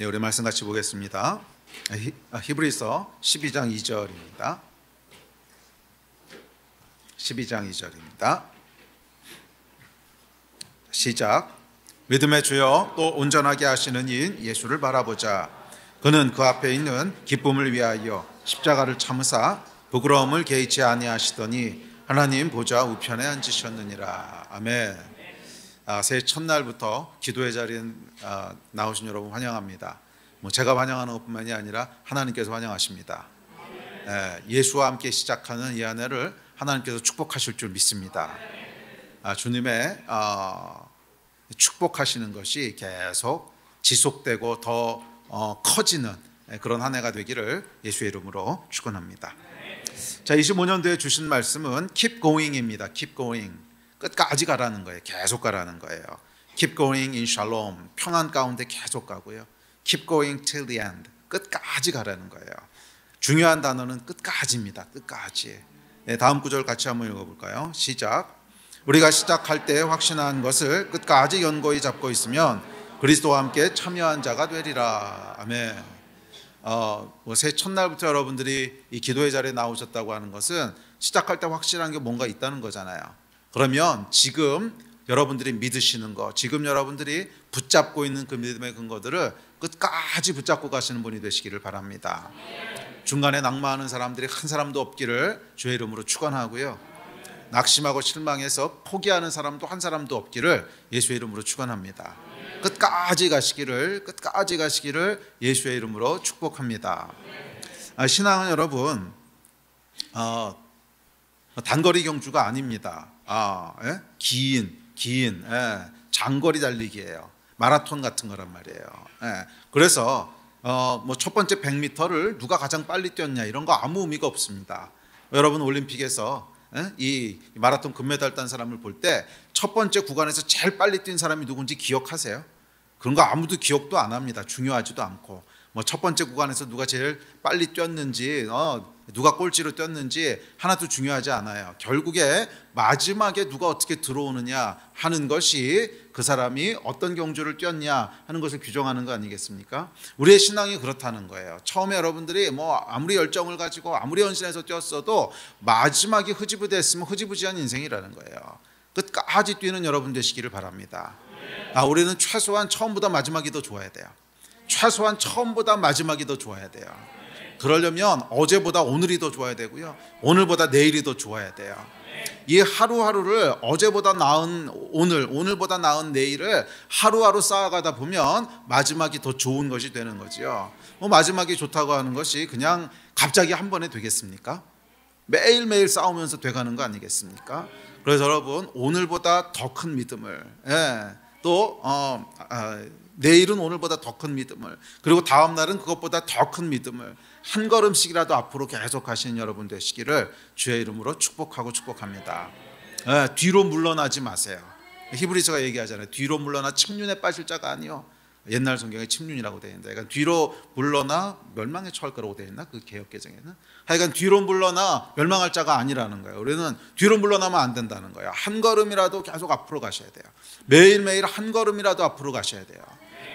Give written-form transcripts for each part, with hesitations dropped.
네, 우리 말씀 같이 보겠습니다. 히브리서 12장 2절입니다. 12장 2절입니다. 시작. 믿음의 주여 또 온전하게 하시는 이인 예수를 바라보자. 그는 그 앞에 있는 기쁨을 위하여 십자가를 참으사 부끄러움을 개의치 아니하시더니 하나님 보좌 우편에 앉으셨느니라. 아멘. 새해 첫날부터 기도의 자리에 나오신 여러분 환영합니다. 제가 환영하는 것뿐만이 아니라 하나님께서 환영하십니다. 예수와 함께 시작하는 이 한 해를 하나님께서 축복하실 줄 믿습니다. 주님의 축복하시는 것이 계속 지속되고 더 커지는 그런 한 해가 되기를 예수의 이름으로 축원합니다. 자, 25년도에 주신 말씀은 keep going입니다. keep going. 끝까지 가라는 거예요. 계속 가라는 거예요. Keep going in shalom. 평안 가운데 계속 가고요. Keep going till the end. 끝까지 가라는 거예요. 중요한 단어는 끝까지입니다. 끝까지. 네, 다음 구절 같이 한번 읽어볼까요? 시작. 우리가 시작할 때 확신한 것을 끝까지 연고히 잡고 있으면 그리스도와 함께 참여한 자가 되리라. 아멘. 새해 첫날부터 여러분들이 이 기도의 자리에 나오셨다고 하는 것은 시작할 때 확실한 게 뭔가 있다는 거잖아요. 그러면 지금 여러분들이 믿으시는 거, 지금 여러분들이 붙잡고 있는 그 믿음의 근거들을 끝까지 붙잡고 가시는 분이 되시기를 바랍니다. 중간에 낙마하는 사람들이 한 사람도 없기를 주의 이름으로 축원하고요. 낙심하고 실망해서 포기하는 사람도 한 사람도 없기를 예수의 이름으로 축원합니다. 끝까지 가시기를 예수의 이름으로 축복합니다. 신앙은 여러분 단거리 경주가 아닙니다. 긴 장거리 달리기예요. 마라톤 같은 거란 말이에요. 그래서 첫 번째 100m를 누가 가장 빨리 뛰었냐 이런 거 아무 의미가 없습니다. 여러분 올림픽에서 이 마라톤 금메달 딴 사람을 볼 때 첫 번째 구간에서 제일 빨리 뛴 사람이 누군지 기억하세요? 그런 거 아무도 기억도 안 합니다. 중요하지도 않고 첫 번째 구간에서 누가 제일 빨리 뛰었는지 누가 꼴찌로 뛰었는지 하나도 중요하지 않아요. 결국에 마지막에 누가 어떻게 들어오느냐 하는 것이 그 사람이 어떤 경주를 뛰었냐 하는 것을 규정하는 거 아니겠습니까? 우리의 신앙이 그렇다는 거예요. 처음에 여러분들이 아무리 열정을 가지고 아무리 헌신해서 뛰었어도 마지막이 흐지부지했으면 흐지부지한 인생이라는 거예요. 끝까지 뛰는 여러분 되시기를 바랍니다. 우리는 최소한 처음보다 마지막이 더 좋아야 돼요. 최소한 처음보다 마지막이 더 좋아야 돼요. 그러려면 어제보다 오늘이 더 좋아야 되고요. 오늘보다 내일이 더 좋아야 돼요. 이 하루하루를 어제보다 나은 오늘, 오늘보다 나은 내일을 하루하루 쌓아가다 보면 마지막이 더 좋은 것이 되는 거지요. 마지막이 좋다고 하는 것이 그냥 갑자기 한 번에 되겠습니까? 매일매일 싸우면서 돼가는 거 아니겠습니까? 그래서 여러분 오늘보다 더 큰 믿음을 또 내일은 오늘보다 더 큰 믿음을 그리고 다음 날은 그것보다 더 큰 믿음을 한 걸음씩이라도 앞으로 계속 가시는 여러분 되시기를 주의 이름으로 축복합니다. 뒤로 물러나지 마세요. 히브리서가 얘기하잖아요. 뒤로 물러나 침륜에 빠질 자가 아니요. 옛날 성경에 침륜이라고 되어 있는데 그러니까 뒤로 물러나 멸망에 처할 거라고 되어 있나? 그 개역개정에는 하여간 뒤로 물러나 멸망할 자가 아니라는 거예요. 우리는 뒤로 물러나면 안 된다는 거예요. 한 걸음이라도 계속 앞으로 가셔야 돼요. 매일매일 한 걸음이라도 앞으로 가셔야 돼요.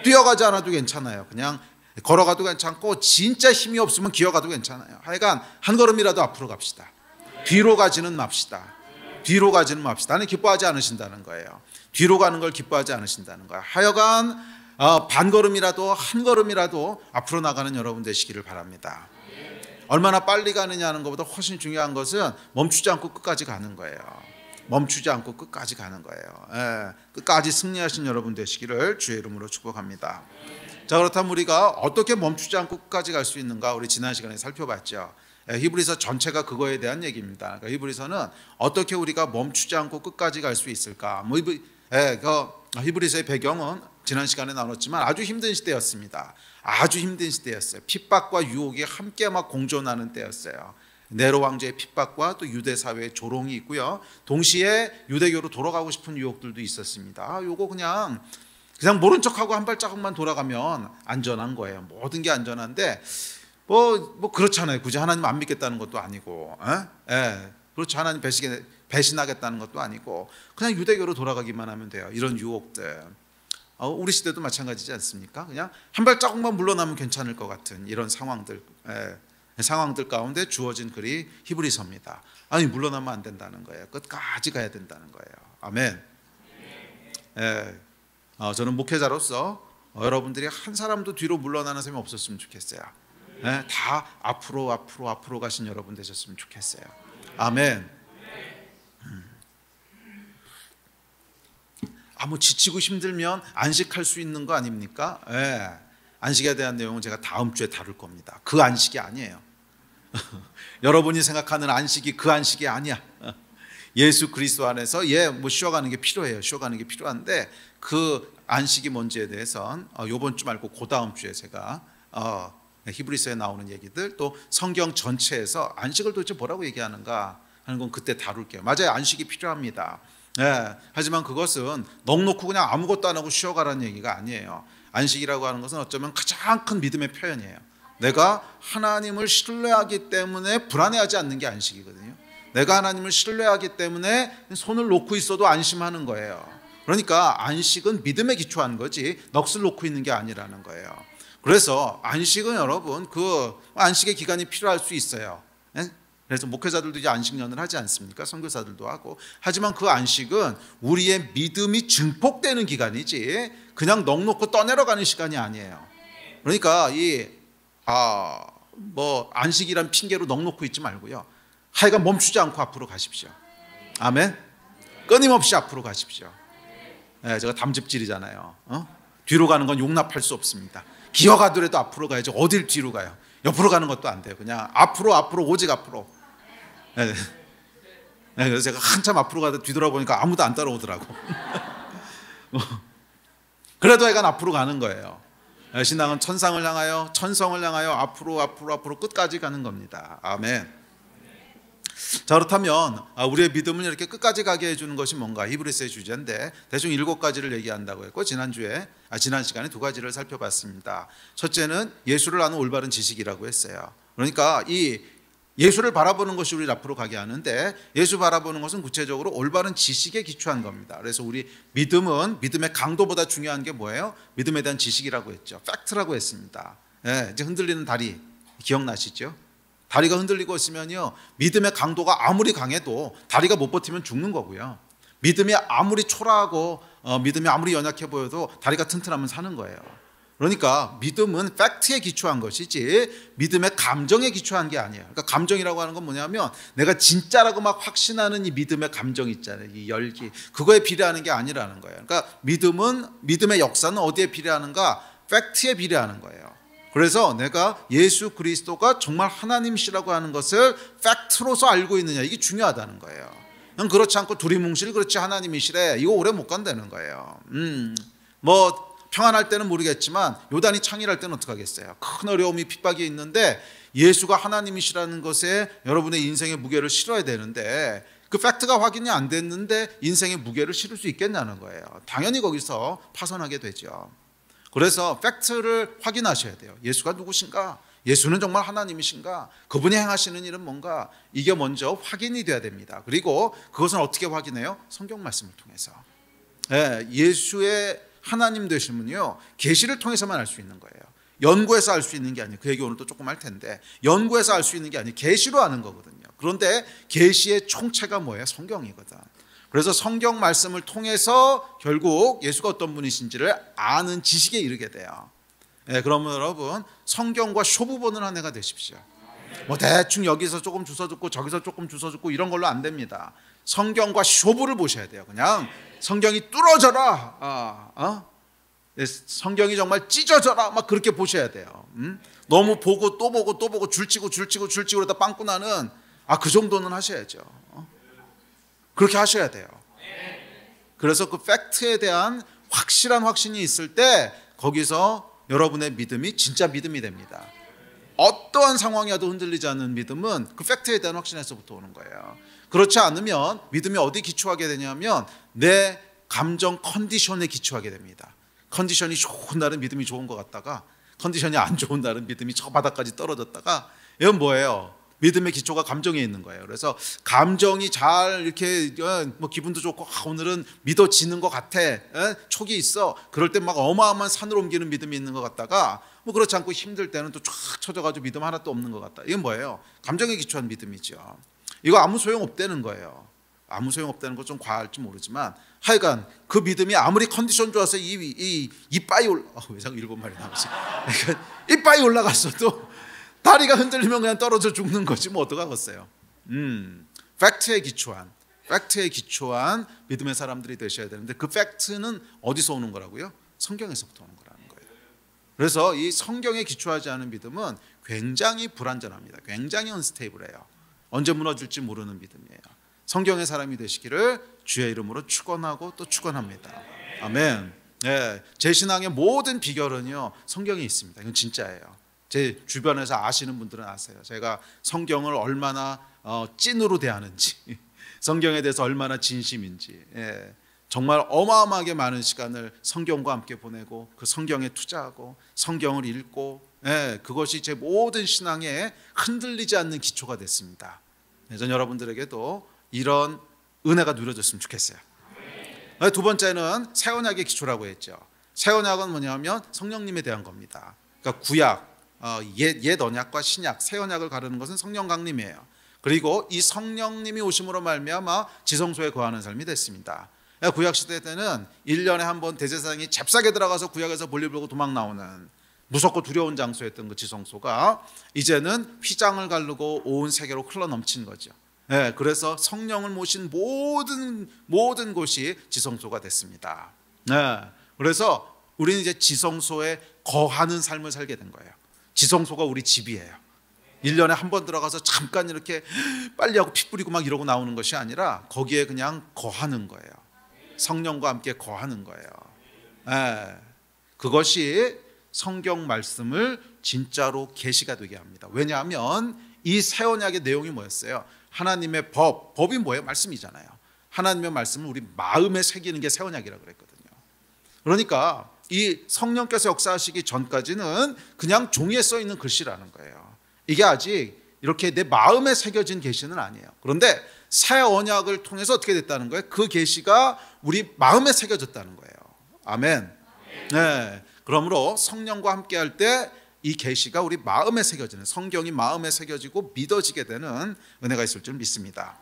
뛰어가지 않아도 괜찮아요. 그냥 걸어가도 괜찮고 진짜 힘이 없으면 기어가도 괜찮아요. 하여간 한 걸음이라도 앞으로 갑시다. 뒤로 가지는 맙시다. 나는 기뻐하지 않으신다는 거예요. 뒤로 가는 걸 기뻐하지 않으신다는 거예요. 하여간 반 걸음이라도 한 걸음이라도 앞으로 나가는 여러분 되시기를 바랍니다. 얼마나 빨리 가느냐 하는 것보다 훨씬 중요한 것은 멈추지 않고 끝까지 가는 거예요. 끝까지 승리하신 여러분 되시기를 주의 이름으로 축복합니다. 자, 그렇다면 우리가 어떻게 멈추지 않고 끝까지 갈 수 있는가 우리 지난 시간에 살펴봤죠. 히브리서 전체가 그거에 대한 얘기입니다. 그러니까 히브리서는 어떻게 우리가 멈추지 않고 끝까지 갈 수 있을까. 히브리서의 배경은 지난 시간에 나눴지만 아주 힘든 시대였습니다. 아주 힘든 시대였어요. 핍박과 유혹이 함께 막 공존하는 때였어요. 네로 왕제의 핍박과 또 유대 사회의 조롱이 있고요. 동시에 유대교로 돌아가고 싶은 유혹들도 있었습니다. 요거 그냥 모른 척하고 한 발자국만 돌아가면 안전한 거예요. 모든 게 안전한데 그렇잖아요. 굳이 하나님 안 믿겠다는 것도 아니고, 그렇죠. 하나님 배신하겠다는 것도 아니고 그냥 유대교로 돌아가기만 하면 돼요. 이런 유혹들. 우리 시대도 마찬가지지 않습니까? 그냥 한 발자국만 물러나면 괜찮을 것 같은 이런 상황들 가운데 주어진 글이 히브리서입니다. 아니 물러나면 안 된다는 거예요. 끝까지 가야 된다는 거예요. 아멘. 저는 목회자로서 여러분들이 한 사람도 뒤로 물러나는 사람이 없었으면 좋겠어요. 다 앞으로 가신 여러분 되셨으면 좋겠어요. 아멘. 뭐 지치고 힘들면 안식할 수 있는 거 아닙니까? 안식에 대한 내용은 제가 다음 주에 다룰 겁니다. 그 안식이 아니에요. 여러분이 생각하는 안식이 그 안식이 아니야. 예수 그리스도 안에서 뭐 쉬어가는 게 필요해요. 쉬어가는 게 필요한데 그 안식이 뭔지에 대해서는 이번 주 말고 그 다음 주에 제가 히브리서에 나오는 얘기들 또 성경 전체에서 안식을 도대체 뭐라고 얘기하는가 하는 건 그때 다룰게요. 맞아요. 안식이 필요합니다. 하지만 그것은 넋놓고 그냥 아무것도 안 하고 쉬어가라는 얘기가 아니에요. 안식이라고 하는 것은 어쩌면 가장 큰 믿음의 표현이에요. 내가 하나님을 신뢰하기 때문에 불안해하지 않는 게 안식이거든요. 내가 하나님을 신뢰하기 때문에 손을 놓고 있어도 안심하는 거예요. 그러니까 안식은 믿음에 기초한 거지 넋을 놓고 있는 게 아니라는 거예요. 그래서 안식은 여러분 그 안식의 기간이 필요할 수 있어요. 그래서 목회자들도 이제 안식년을 하지 않습니까? 선교사들도 하고. 하지만 그 안식은 우리의 믿음이 증폭되는 기간이지 그냥 넋놓고 떠내려가는 시간이 아니에요. 그러니까 뭐 안식이란 핑계로 넋놓고 있지 말고요. 하여간 멈추지 않고 앞으로 가십시오. 아멘. 끊임없이 앞으로 가십시오. 제가 담즙질이잖아요. 뒤로 가는 건 용납할 수 없습니다. 기어가더라도 앞으로 가야죠. 어딜 뒤로 가요? 옆으로 가는 것도 안 돼요. 그냥 앞으로 오직 앞으로. 그래서 제가 한참 앞으로 가다 뒤돌아보니까 아무도 안 따라오더라고. 그래도 애가 앞으로 가는 거예요. 신앙은 천상을 향하여 천성을 향하여 앞으로 끝까지 가는 겁니다. 아멘. 자, 그렇다면 우리의 믿음을 이렇게 끝까지 가게 해주는 것이 뭔가 히브리서의 주제인데 대충 7가지를 얘기한다고 했고 지난 시간에 2가지를 살펴봤습니다. 첫째는 예수를 아는 올바른 지식이라고 했어요. 그러니까 이 예수를 바라보는 것이 우리를 앞으로 가게 하는데 예수 바라보는 것은 구체적으로 올바른 지식에 기초한 겁니다. 그래서 우리 믿음은 믿음의 강도보다 중요한 게 뭐예요? 믿음에 대한 지식이라고 했죠. 팩트라고 했습니다. 이제 흔들리는 다리 기억나시죠? 다리가 흔들리고 있으면요 믿음의 강도가 아무리 강해도 다리가 못 버티면 죽는 거고요. 믿음이 아무리 초라하고 믿음이 아무리 연약해 보여도 다리가 튼튼하면 사는 거예요. 그러니까 믿음은 팩트에 기초한 것이지 믿음의 감정에 기초한 게 아니에요. 그러니까 감정이라고 하는 건 뭐냐면 내가 진짜라고 막 확신하는 이 믿음의 감정 있잖아요. 이 열기 그거에 비례하는 게 아니라는 거예요. 그러니까 믿음의 역사는 어디에 비례하는가? 팩트에 비례하는 거예요. 그래서 내가 예수 그리스도가 정말 하나님이시라고 하는 것을 팩트로서 알고 있느냐 이게 중요하다는 거예요. 그렇지 않고 두리뭉실 그렇지 하나님이시래 이거 오래 못 간다는 거예요. 뭐 평안할 때는 모르겠지만 요단이 창일할 때는 어떡하겠어요. 큰 어려움이 핍박이 있는데 예수가 하나님이시라는 것에 여러분의 인생의 무게를 실어야 되는데 그 팩트가 확인이 안 됐는데 인생의 무게를 실을 수 있겠냐는 거예요. 당연히 거기서 파선하게 되죠. 그래서 팩트를 확인하셔야 돼요. 예수가 누구신가? 예수는 정말 하나님이신가? 그분이 행하시는 일은 뭔가? 이게 먼저 확인이 돼야 됩니다. 그리고 그것은 어떻게 확인해요? 성경 말씀을 통해서. 예수의 하나님 되시면요 계시를 통해서만 알 수 있는 거예요. 연구해서 알 수 있는 게 아니에요. 그 얘기 오늘 또 조금 할 텐데 연구해서 알 수 있는 게 아니에요. 계시로 아는 거거든요. 그런데 계시의 총체가 뭐예요? 성경이거든. 그래서 성경 말씀을 통해서 결국 예수가 어떤 분이신지를 아는 지식에 이르게 돼요. 그러면 여러분 성경과 쇼부보는 한 해가 되십시오. 뭐 대충 여기서 조금 주워 듣고 저기서 조금 주워 듣고 이런 걸로 안 됩니다. 성경과 쇼부를 보셔야 돼요. 그냥 성경이 뚫어져라. 성경이 정말 찢어져라. 막 그렇게 보셔야 돼요. 너무 보고 또 보고 또 보고 줄치고 그러다 빵꾸 나는 그 정도는 하셔야죠. 그렇게 하셔야 돼요. 그래서 그 팩트에 대한 확실한 확신이 있을 때 거기서 여러분의 믿음이 진짜 믿음이 됩니다. 어떠한 상황이 와도 흔들리지 않는 믿음은 그 팩트에 대한 확신에서부터 오는 거예요. 그렇지 않으면 믿음이 어디 기초하게 되냐면 내 감정 컨디션에 기초하게 됩니다. 컨디션이 좋은 날은 믿음이 좋은 것 같다가 컨디션이 안 좋은 날은 믿음이 저 바닥까지 떨어졌다가 이건 뭐예요? 믿음의 기초가 감정에 있는 거예요. 그래서 감정이 잘 이렇게 뭐 기분도 좋고 오늘은 믿어지는 것 같아, 촉이 있어. 그럴 때 막 어마어마한 산을 옮기는 믿음이 있는 것 같다가 뭐 그렇지 않고 힘들 때는 또 쫙 쳐져가지고 믿음 하나도 없는 것 같다. 이건 뭐예요? 감정에 기초한 믿음이죠. 이거 아무 소용 없다는 거예요. 아무 소용 없다는 거 좀 과할지 모르지만 하여간 그 믿음이 아무리 컨디션 좋아서 이빠이 왜 자꾸 일본말이 나오지? 이빠이 올라갔어도 다리가 흔들리면 그냥 떨어져 죽는 거지 뭐 어떡하겠어요. 팩트에 기초한 믿음의 사람들이 되셔야 되는데 그 팩트는 어디서 오는 거라고요? 성경에서부터 오는 거라는 거예요. 그래서 이 성경에 기초하지 않은 믿음은 굉장히 불안전합니다. 굉장히 언스테이블해요. 언제 무너질지 모르는 믿음이에요. 성경의 사람이 되시기를 주의 이름으로 축원하고 또 축원합니다. 아멘. 네, 제 신앙의 모든 비결은요 성경에 있습니다. 이건 진짜예요. 제 주변에서 아시는 분들은 아세요. 제가 성경을 얼마나 찐으로 대하는지, 성경에 대해서 얼마나 진심인지, 정말 어마어마하게 많은 시간을 성경과 함께 보내고 그 성경에 투자하고 성경을 읽고, 그것이 제 모든 신앙에 흔들리지 않는 기초가 됐습니다. 전 여러분들에게도 이런 은혜가 누려졌으면 좋겠어요. 두 번째는 새 언약의 기초라고 했죠. 새 언약은 뭐냐면 성령님에 대한 겁니다. 그러니까 구약, 옛 언약과 신약, 새 언약을 가르는 것은 성령 강림이에요. 그리고 이 성령님이 오심으로 말미암아 지성소에 거하는 삶이 됐습니다. 구약 시대 때는 1년에 한 번 대제사장이 잽싸게 들어가서 구약에서 볼일 보고 도망 나오는 무섭고 두려운 장소였던 그 지성소가 이제는 휘장을 가르고 온 세계로 흘러 넘친 거죠. 그래서 성령을 모신 모든 곳이 지성소가 됐습니다. 그래서 우리는 이제 지성소에 거하는 삶을 살게 된 거예요. 지성소가 우리 집이에요. 1년에 한 번 들어가서 잠깐 이렇게 빨리 하고 피 뿌리고 막 이러고 나오는 것이 아니라 거기에 그냥 거하는 거예요. 성령과 함께 거하는 거예요. 그것이 성경 말씀을 진짜로 계시가 되게 합니다. 왜냐하면 이 새 언약의 내용이 뭐였어요? 하나님의 법이 뭐예요? 말씀이잖아요. 하나님의 말씀을 우리 마음에 새기는 게 새 언약이라고 그랬거든요. 그러니까 이 성령께서 역사하시기 전까지는 그냥 종이에 써 있는 글씨라는 거예요. 이게 아직 이렇게 내 마음에 새겨진 계시는 아니에요. 그런데 새 언약을 통해서 어떻게 됐다는 거예요? 그 계시가 우리 마음에 새겨졌다는 거예요. 아멘. 네. 그러므로 성령과 함께 할 때 이 계시가 우리 마음에 새겨지는, 성경이 마음에 새겨지고 믿어지게 되는 은혜가 있을 줄 믿습니다.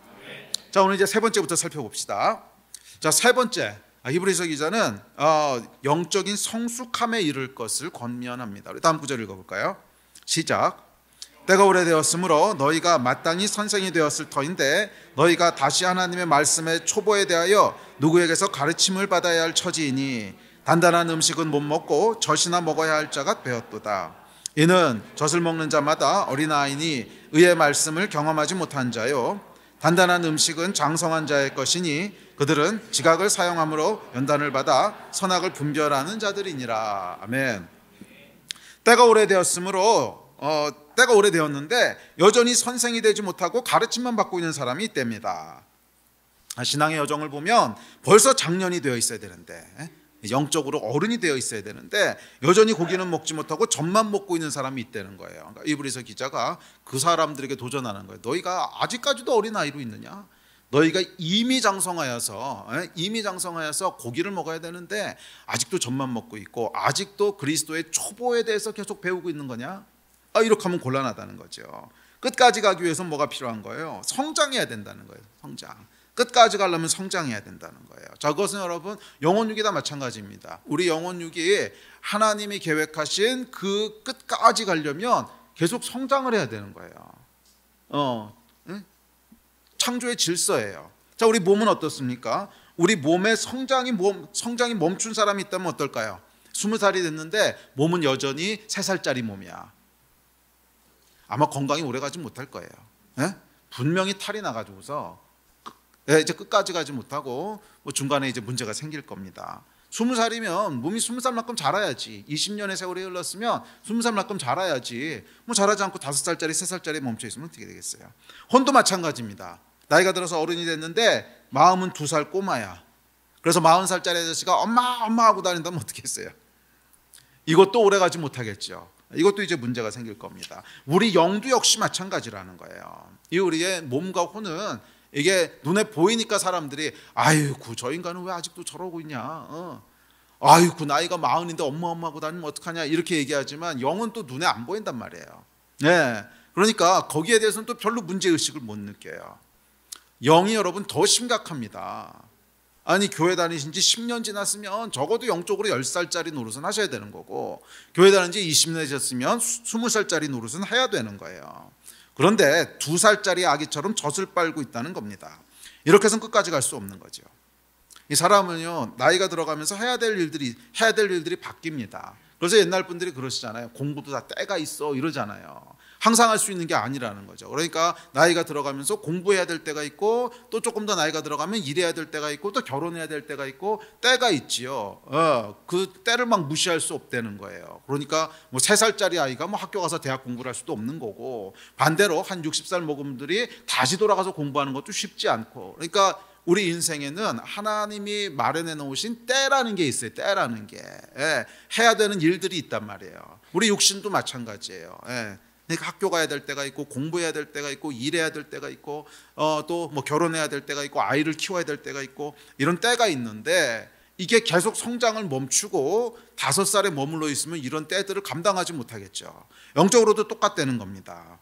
자, 오늘 이제 세 번째부터 살펴봅시다. 자, 세 번째, 히브리서 기자는 영적인 성숙함에 이를 것을 권면합니다. 우리 다음 구절 읽어볼까요? 시작. 때가 오래되었으므로 너희가 마땅히 선생이 되었을 터인데 너희가 다시 하나님의 말씀의 초보에 대하여 누구에게서 가르침을 받아야 할 처지이니 단단한 음식은 못 먹고 젖이나 먹어야 할 자가 되었도다. 이는 젖을 먹는 자마다 어린아이니 의의 말씀을 경험하지 못한 자요 단단한 음식은 장성한 자의 것이니 그들은 지각을 사용함으로 연단을 받아 선악을 분별하는 자들이니라. 아멘. 때가 오래되었는데 여전히 선생이 되지 못하고 가르침만 받고 있는 사람이 있답니다. 신앙의 여정을 보면 벌써 장년이 되어 있어야 되는데, 영적으로 어른이 되어 있어야 되는데 여전히 고기는 먹지 못하고 젖만 먹고 있는 사람이 있다는 거예요. 그러니까 히브리서 기자가 그 사람들에게 도전하는 거예요. 너희가 아직까지도 어린아이로 있느냐? 너희가 이미 장성하여서 고기를 먹어야 되는데 아직도 젖만 먹고 있고 아직도 그리스도의 초보에 대해서 계속 배우고 있는 거냐? 이렇게 하면 곤란하다는 거죠. 끝까지 가기 위해서 뭐가 필요한 거예요? 성장해야 된다는 거예요. 성장. 끝까지 가려면 성장해야 된다는 거예요. 자, 그것은 여러분 영혼육이다 마찬가지입니다. 우리 영혼육이 하나님이 계획하신 그 끝까지 가려면 계속 성장을 해야 되는 거예요. 창조의 질서예요. 자, 우리 몸은 어떻습니까? 우리 몸의 성장이 멈춘 사람이 있다면 어떨까요? 20살이 됐는데 몸은 여전히 3살짜리 몸이야. 아마 건강이 오래가지 못할 거예요. 분명히 탈이 나가지고서 이제 끝까지 가지 못하고 중간에 이제 문제가 생길 겁니다. 20살이면 몸이 20살만큼 자라야지. 20년의 세월이 흘렀으면 20살만큼 자라야지. 자라지 않고 5살짜리, 3살짜리 멈춰 있으면 어떻게 되겠어요? 혼도 마찬가지입니다. 나이가 들어서 어른이 됐는데 마음은 2살 꼬마야. 그래서 40살짜리 아저씨가 엄마 하고 다닌다면 어떻게 했어요? 이것도 오래가지 못하겠죠. 이것도 이제 문제가 생길 겁니다. 우리 영도 역시 마찬가지라는 거예요. 이 우리의 몸과 혼은 이게 눈에 보이니까 사람들이 아이고 저 인간은 왜 아직도 저러고 있냐, 아이고 나이가 40인데 엄마하고 다니면 어떡하냐 이렇게 얘기하지만 영은 또 눈에 안 보인단 말이에요. 네, 그러니까 거기에 대해서는 또 별로 문제의식을 못 느껴요. 영이 여러분 더 심각합니다. 아니 교회 다니신 지 10년 지났으면 적어도 영적으로 10살짜리 노릇은 하셔야 되는 거고, 교회 다닌 지 20년 되셨으면 20살짜리 노릇은 해야 되는 거예요. 그런데 2살짜리 아기처럼 젖을 빨고 있다는 겁니다. 이렇게 해서는 끝까지 갈 수 없는 거죠. 이 사람은요 나이가 들어가면서 해야 될 일들이 바뀝니다. 그래서 옛날 분들이 그러시잖아요. 공부도 다 때가 있어 이러잖아요. 항상 할 수 있는 게 아니라는 거죠. 그러니까 나이가 들어가면서 공부해야 될 때가 있고, 또 조금 더 나이가 들어가면 일해야 될 때가 있고, 또 결혼해야 될 때가 있고, 때가 있지요. 그 때를 막 무시할 수 없다는 거예요. 그러니까 뭐 3살짜리 아이가 뭐 학교 가서 대학 공부를 할 수도 없는 거고, 반대로 한 60살 먹은 분들이 다시 돌아가서 공부하는 것도 쉽지 않고, 그러니까 우리 인생에는 하나님이 마련해 놓으신 때라는 게 있어요. 때라는 게. 해야 되는 일들이 있단 말이에요. 우리 육신도 마찬가지예요. 그러니까 학교 가야 될 때가 있고, 공부해야 될 때가 있고, 일해야 될 때가 있고, 또 뭐 결혼해야 될 때가 있고, 아이를 키워야 될 때가 있고, 이런 때가 있는데 이게 계속 성장을 멈추고 5살에 머물러 있으면 이런 때들을 감당하지 못하겠죠. 영적으로도 똑같다는 겁니다.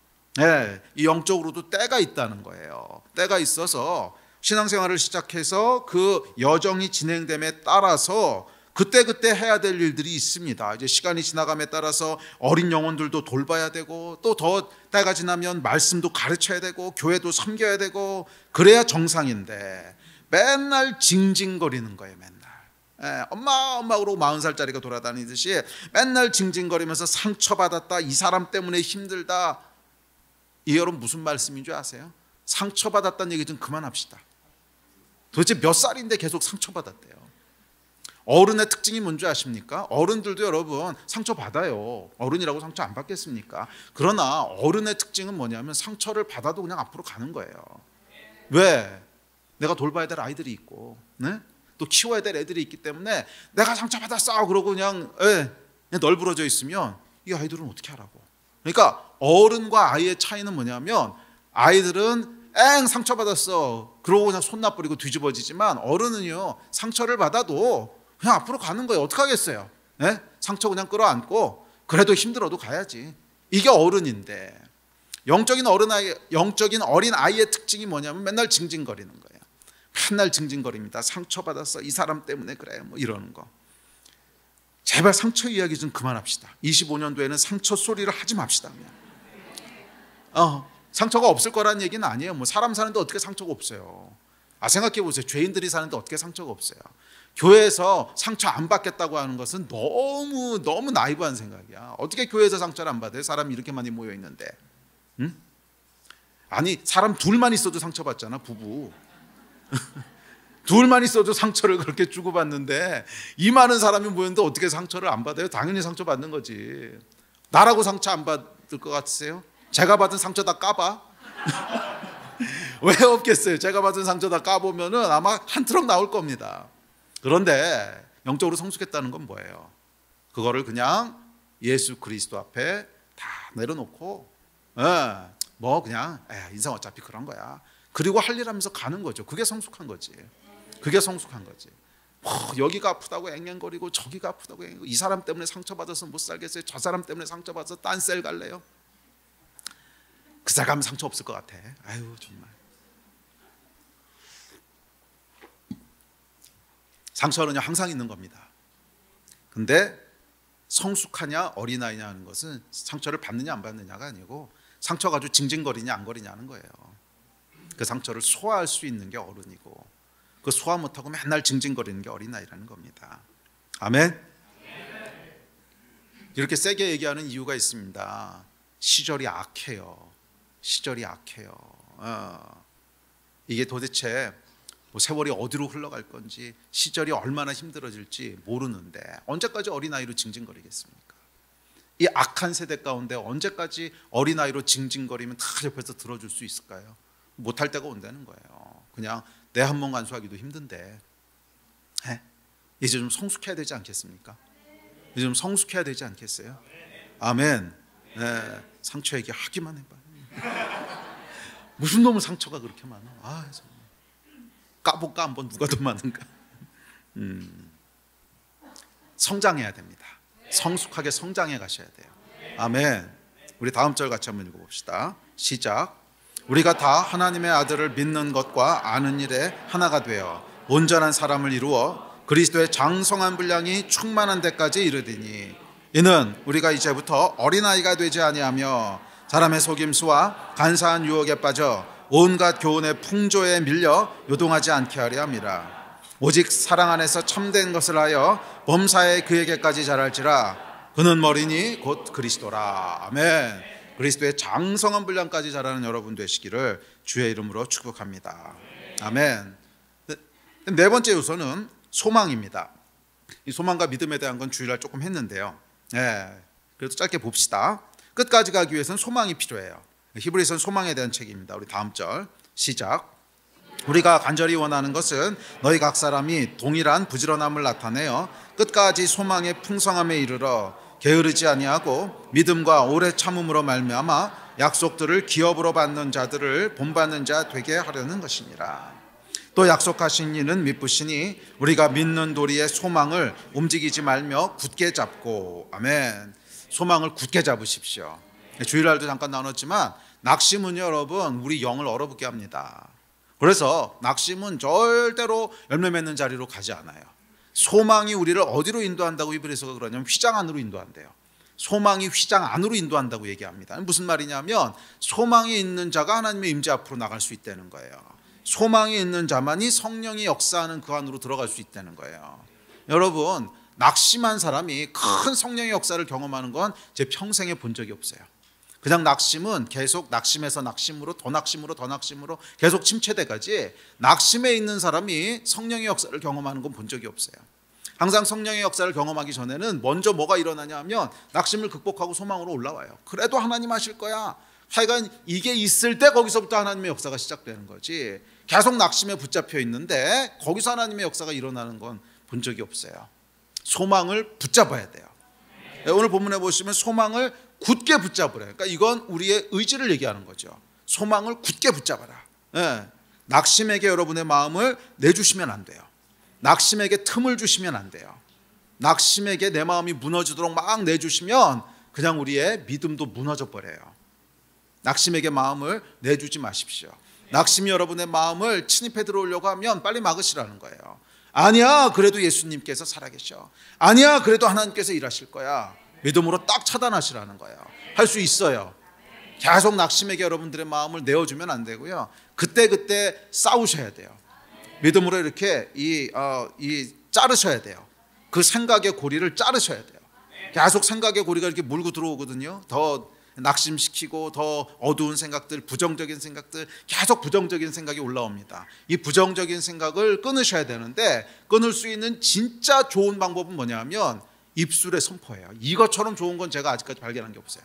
이 영적으로도 때가 있다는 거예요. 때가 있어서 신앙생활을 시작해서 그 여정이 진행됨에 따라서 그때 해야 될 일들이 있습니다. 이제 시간이 지나감에 따라서 어린 영혼들도 돌봐야 되고, 또 더 때가 지나면 말씀도 가르쳐야 되고, 교회도 섬겨야 되고, 그래야 정상인데 맨날 징징거리는 거예요. 맨날 엄마 그러고 40살짜리가 돌아다니듯이 맨날 징징거리면서 상처받았다, 이 사람 때문에 힘들다. 이 여러분 무슨 말씀인 줄 아세요? 상처받았다는 얘기 좀 그만합시다. 도대체 몇 살인데 계속 상처받았대요. 어른의 특징이 뭔지 아십니까? 어른들도 여러분 상처받아요. 어른이라고 상처 안 받겠습니까? 그러나 어른의 특징은 뭐냐면 상처를 받아도 그냥 앞으로 가는 거예요. 왜? 내가 돌봐야 될 아이들이 있고, 네? 또 키워야 될 애들이 있기 때문에 내가 상처받았어 그러고 그냥 널브러져 있으면 이 아이들은 어떻게 하라고. 그러니까 어른과 아이의 차이는 뭐냐면, 아이들은 상처받았어 그러고 그냥 손 나뿌리고 뒤집어지지만, 어른은요 상처를 받아도 그냥 앞으로 가는 거예요. 어떡하겠어요? 상처 그냥 끌어안고 그래도 힘들어도 가야지. 이게 어른인데, 영적인 어린 아이의 특징이 뭐냐면 맨날 징징거리는 거예요. 맨날 징징거립니다. 상처받았어, 이 사람 때문에 그래, 뭐 이러는 거. 제발 상처 이야기 좀 그만합시다. 25년도에는 상처 소리를 하지 맙시다. 상처가 없을 거라는 얘기는 아니에요. 뭐 사람 사는데 어떻게 상처가 없어요? 생각해 보세요. 죄인들이 사는데 어떻게 상처가 없어요? 교회에서 상처 안 받겠다고 하는 것은 너무 나이브한 생각이야. 어떻게 교회에서 상처를 안 받아요? 사람이 이렇게 많이 모여 있는데. 아니 사람 둘만 있어도 상처받잖아. 부부 둘만 있어도 상처를 그렇게 주고받는데, 이 많은 사람이 모였는데 어떻게 상처를 안 받아요? 당연히 상처받는 거지. 나라고 상처 안 받을 것 같으세요? 제가 받은 상처 다 까봐. 왜 없겠어요? 제가 받은 상처 다 까보면은 아마 한 트럭 나올 겁니다. 그런데 영적으로 성숙했다는 건 뭐예요? 그거를 그냥 예수 그리스도 앞에 다 내려놓고, 뭐 그냥 인생 어차피 그런 거야, 그리고 할 일 하면서 가는 거죠. 그게 성숙한 거지. 여기가 아프다고 앵앵거리고 저기가 아프다고 앵앵거리고, 이 사람 때문에 상처받아서 못 살겠어요, 저 사람 때문에 상처받아서 딴 셀 갈래요? 그 셀 가면 상처 없을 것 같아. 아유 정말. 상처는요 항상 있는 겁니다. 근데 성숙하냐 어린아이냐 하는 것은 상처를 받느냐 안 받느냐가 아니고, 상처 가지고 징징거리냐 안 거리냐는 거예요. 그 상처를 소화할 수 있는 게 어른이고, 그 소화 못하고 맨날 징징거리는 게 어린아이라는 겁니다. 아멘. 이렇게 세게 얘기하는 이유가 있습니다. 시절이 악해요. 이게 도대체 뭐 세월이 어디로 흘러갈 건지, 시절이 얼마나 힘들어질지 모르는데 언제까지 어린아이로 징징거리겠습니까? 이 악한 세대 가운데 언제까지 어린아이로 징징거리면 다 옆에서 들어줄 수 있을까요? 못할 때가 온다는 거예요. 그냥 내 한 몸 간수하기도 힘든데, 이제 좀 성숙해야 되지 않겠습니까? 이제 좀 성숙해야 되지 않겠어요? 아멘. 예, 상처 얘기하기만 해봐. 무슨 놈의 상처가 그렇게 많아? 아, 까볼까 한번 누가 더 많은가? 성장해야 됩니다. 성숙하게 성장해 가셔야 돼요. 아멘. 우리 다음 절 같이 한번 읽어봅시다. 시작. 우리가 다 하나님의 아들을 믿는 것과 아는 일에 하나가 되어 온전한 사람을 이루어 그리스도의 장성한 분량이 충만한 데까지 이르리니 이는 우리가 이제부터 어린아이가 되지 아니하며 사람의 속임수와 간사한 유혹에 빠져 온갖 교훈의 풍조에 밀려 요동하지 않게 하려 함이라. 오직 사랑 안에서 참된 것을 하여 범사에 그에게까지 자랄지라. 그는 머리니 곧 그리스도라. 아멘. 그리스도의 장성한 분량까지 자라는 여러분 되시기를 주의 이름으로 축복합니다. 아멘. 네 번째 요소는 소망입니다. 이 소망과 믿음에 대한 건 주일날 조금 했는데요. 그래도 짧게 봅시다. 끝까지 가기 위해서는 소망이 필요해요. 히브리서는 소망에 대한 책입니다. 우리 다음 절 시작. 우리가 간절히 원하는 것은 너희 각 사람이 동일한 부지런함을 나타내어 끝까지 소망의 풍성함에 이르러 게으르지 아니하고 믿음과 오래 참음으로 말미암아 약속들을 기업으로 받는 자들을 본받는 자 되게 하려는 것이니라. 또 약속하신 이는 미쁘시니 우리가 믿는 도리의 소망을 움직이지 말며 굳게 잡고. 아멘. 소망을 굳게 잡으십시오. 주일날도 잠깐 나눴지만 낙심은요 여러분 우리 영을 얼어붙게 합니다. 그래서 낙심은 절대로 열매 맺는 자리로 가지 않아요. 소망이 우리를 어디로 인도한다고 히브리서가 그러냐면 휘장 안으로 인도한대요. 소망이 휘장 안으로 인도한다고 얘기합니다. 무슨 말이냐면 소망이 있는 자가 하나님의 임재 앞으로 나갈 수 있다는 거예요. 소망이 있는 자만이 성령이 역사하는 그 안으로 들어갈 수 있다는 거예요. 여러분 낙심한 사람이 큰 성령의 역사를 경험하는 건 제 평생에 본 적이 없어요. 그냥 낙심은 계속 낙심에서 낙심으로 더 낙심으로 더 낙심으로 계속 침체돼가지 낙심에 있는 사람이 성령의 역사를 경험하는 건 본 적이 없어요. 항상 성령의 역사를 경험하기 전에는 먼저 뭐가 일어나냐 하면 낙심을 극복하고 소망으로 올라와요. 그래도 하나님 하실 거야. 하여간 이게 있을 때 거기서부터 하나님의 역사가 시작되는 거지. 계속 낙심에 붙잡혀 있는데 거기서 하나님의 역사가 일어나는 건 본 적이 없어요. 소망을 붙잡아야 돼요. 오늘 본문에 보시면 소망을 굳게 붙잡으래. 그러니까 이건 우리의 의지를 얘기하는 거죠. 소망을 굳게 붙잡아라. 낙심에게 여러분의 마음을 내주시면 안 돼요. 낙심에게 틈을 주시면 안 돼요. 낙심에게 내 마음이 무너지도록 막 내주시면 그냥 우리의 믿음도 무너져 버려요. 낙심에게 마음을 내주지 마십시오. 낙심이 여러분의 마음을 침입해 들어오려고 하면 빨리 막으시라는 거예요. 아니야, 그래도 예수님께서 살아계셔. 아니야, 그래도 하나님께서 일하실 거야. 믿음으로 딱 차단하시라는 거예요. 할 수 있어요. 계속 낙심에게 여러분들의 마음을 내어주면 안 되고요. 그때 싸우셔야 돼요. 믿음으로 이렇게 자르셔야 돼요. 그 생각의 고리를 자르셔야 돼요. 계속 생각의 고리가 이렇게 물고 들어오거든요. 더 낙심시키고 더 어두운 생각들, 부정적인 생각들, 계속 부정적인 생각이 올라옵니다. 이 부정적인 생각을 끊으셔야 되는데 끊을 수 있는 진짜 좋은 방법은 뭐냐면 입술에 선포해요. 이것처럼 좋은 건 제가 아직까지 발견한 게 없어요.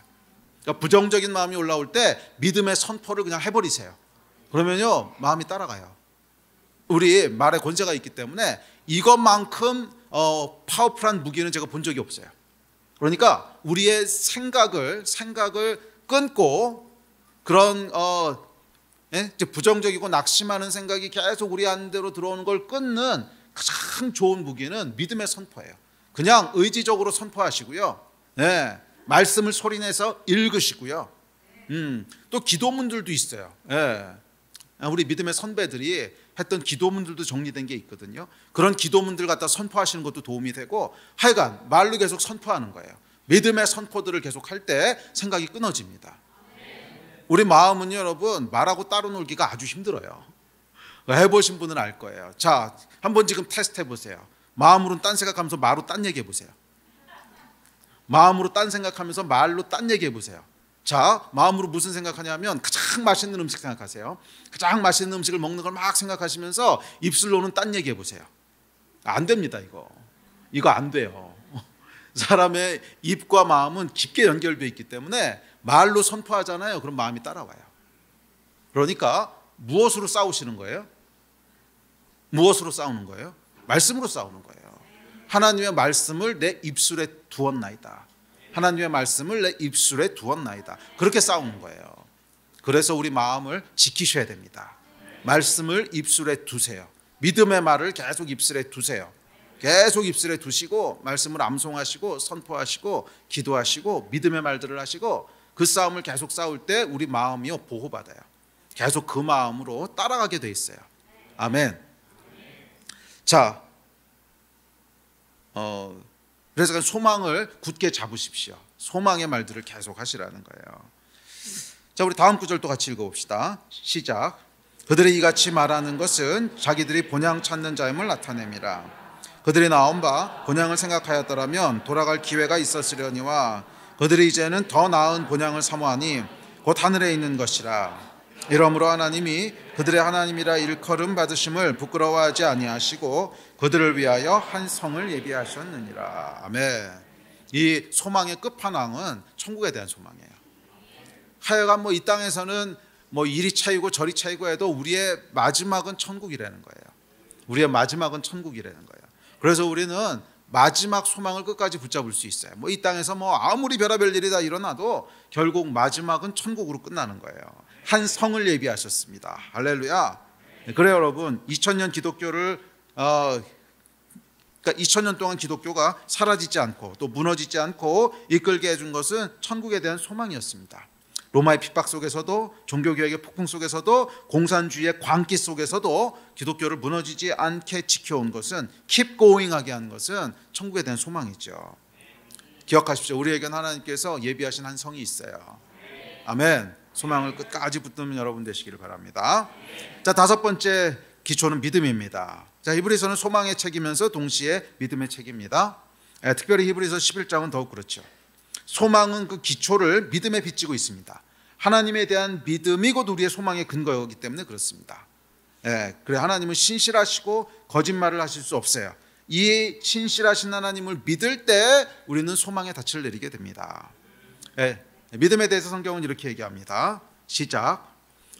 그러니까 부정적인 마음이 올라올 때 믿음의 선포를 그냥 해버리세요. 그러면요 마음이 따라가요. 우리 말에 권세가 있기 때문에 이것만큼 파워풀한 무기는 제가 본 적이 없어요. 그러니까 우리의 생각을 끊고 그런 부정적이고 낙심하는 생각이 계속 우리 안대로 들어오는 걸 끊는 가장 좋은 무기는 믿음의 선포예요. 그냥 의지적으로 선포하시고요. 말씀을 소리내서 읽으시고요. 또 기도문들도 있어요. 우리 믿음의 선배들이 했던 기도문들도 정리된 게 있거든요. 그런 기도문들 갖다 선포하시는 것도 도움이 되고 하여간 말로 계속 선포하는 거예요. 믿음의 선포들을 계속 할 때 생각이 끊어집니다. 우리 마음은 여러분 말하고 따로 놀기가 아주 힘들어요. 해보신 분은 알 거예요. 자, 한번 지금 테스트 해보세요. 마음으로는 딴 생각하면서 말로 딴 얘기해 보세요. 마음으로 딴 생각하면서 말로 딴 얘기해 보세요. 자, 마음으로 무슨 생각하냐면 가장 맛있는 음식 생각하세요. 가장 맛있는 음식을 먹는 걸 막 생각하시면서 입술로는 딴 얘기해 보세요. 안 됩니다. 이거 안 돼요. 사람의 입과 마음은 깊게 연결되어 있기 때문에 말로 선포하잖아요. 그럼 마음이 따라와요. 그러니까 무엇으로 싸우시는 거예요? 무엇으로 싸우는 거예요? 말씀으로 싸우는 거예요. 하나님의 말씀을 내 입술에 두었나이다. 하나님의 말씀을 내 입술에 두었나이다. 그렇게 싸우는 거예요. 그래서 우리 마음을 지키셔야 됩니다. 말씀을 입술에 두세요. 믿음의 말을 계속 입술에 두세요. 계속 입술에 두시고 말씀을 암송하시고 선포하시고 기도하시고 믿음의 말들을 하시고 그 싸움을 계속 싸울 때 우리 마음이요 보호받아요. 계속 그 마음으로 따라가게 돼 있어요. 아멘. 자, 그래서 소망을 굳게 잡으십시오. 소망의 말들을 계속 하시라는 거예요. 자, 우리 다음 구절 또 같이 읽어봅시다. 시작. 그들이 이같이 말하는 것은 자기들이 본향 찾는 자임을 나타냄이라. 그들이 나온 바 본향을 생각하였더라면 돌아갈 기회가 있었으려니와 그들이 이제는 더 나은 본향을 사모하니 곧 하늘에 있는 것이라. 이러므로 하나님이 그들의 하나님이라 일컬음 받으심을 부끄러워하지 아니하시고 그들을 위하여 한 성을 예비하셨느니라. 아멘. 이 소망의 끝판왕은 천국에 대한 소망이에요. 하여간 이 땅에서는 이리 차이고 저리 차이고 해도 우리의 마지막은 천국이라는 거예요. 우리의 마지막은 천국이라는 거예요. 그래서 우리는 마지막 소망을 끝까지 붙잡을 수 있어요. 이 땅에서 아무리 별의별 일이 다 일어나도 결국 마지막은 천국으로 끝나는 거예요. 한 성을 예비하셨습니다. 할렐루야. 그래요, 여러분. 2000년 기독교를 그러니까 2000년 동안 기독교가 사라지지 않고 또 무너지지 않고 이끌게 해준 것은 천국에 대한 소망이었습니다. 로마의 핍박 속에서도 종교개혁의 폭풍 속에서도 공산주의의 광기 속에서도 기독교를 무너지지 않게 지켜온 것은 keep going 하게 한 것은 천국에 대한 소망이죠. 기억하십시오. 우리에게는 하나님께서 예비하신 한 성이 있어요. 아멘. 소망을 끝까지 붙드는 여러분 되시기를 바랍니다. 자, 다섯 번째 기초는 믿음입니다. 자, 히브리서는 소망의 책이면서 동시에 믿음의 책입니다. 특별히 히브리서 11장은 더욱 그렇죠. 소망은 그 기초를 믿음에 빚지고 있습니다. 하나님에 대한 믿음이 곧 우리의 소망의 근거이기 때문에 그렇습니다. 그래, 하나님은 신실하시고 거짓말을 하실 수 없어요. 이 신실하신 하나님을 믿을 때 우리는 소망의 닻을 내리게 됩니다. 믿음에 대해서 성경은 이렇게 얘기합니다. 시작.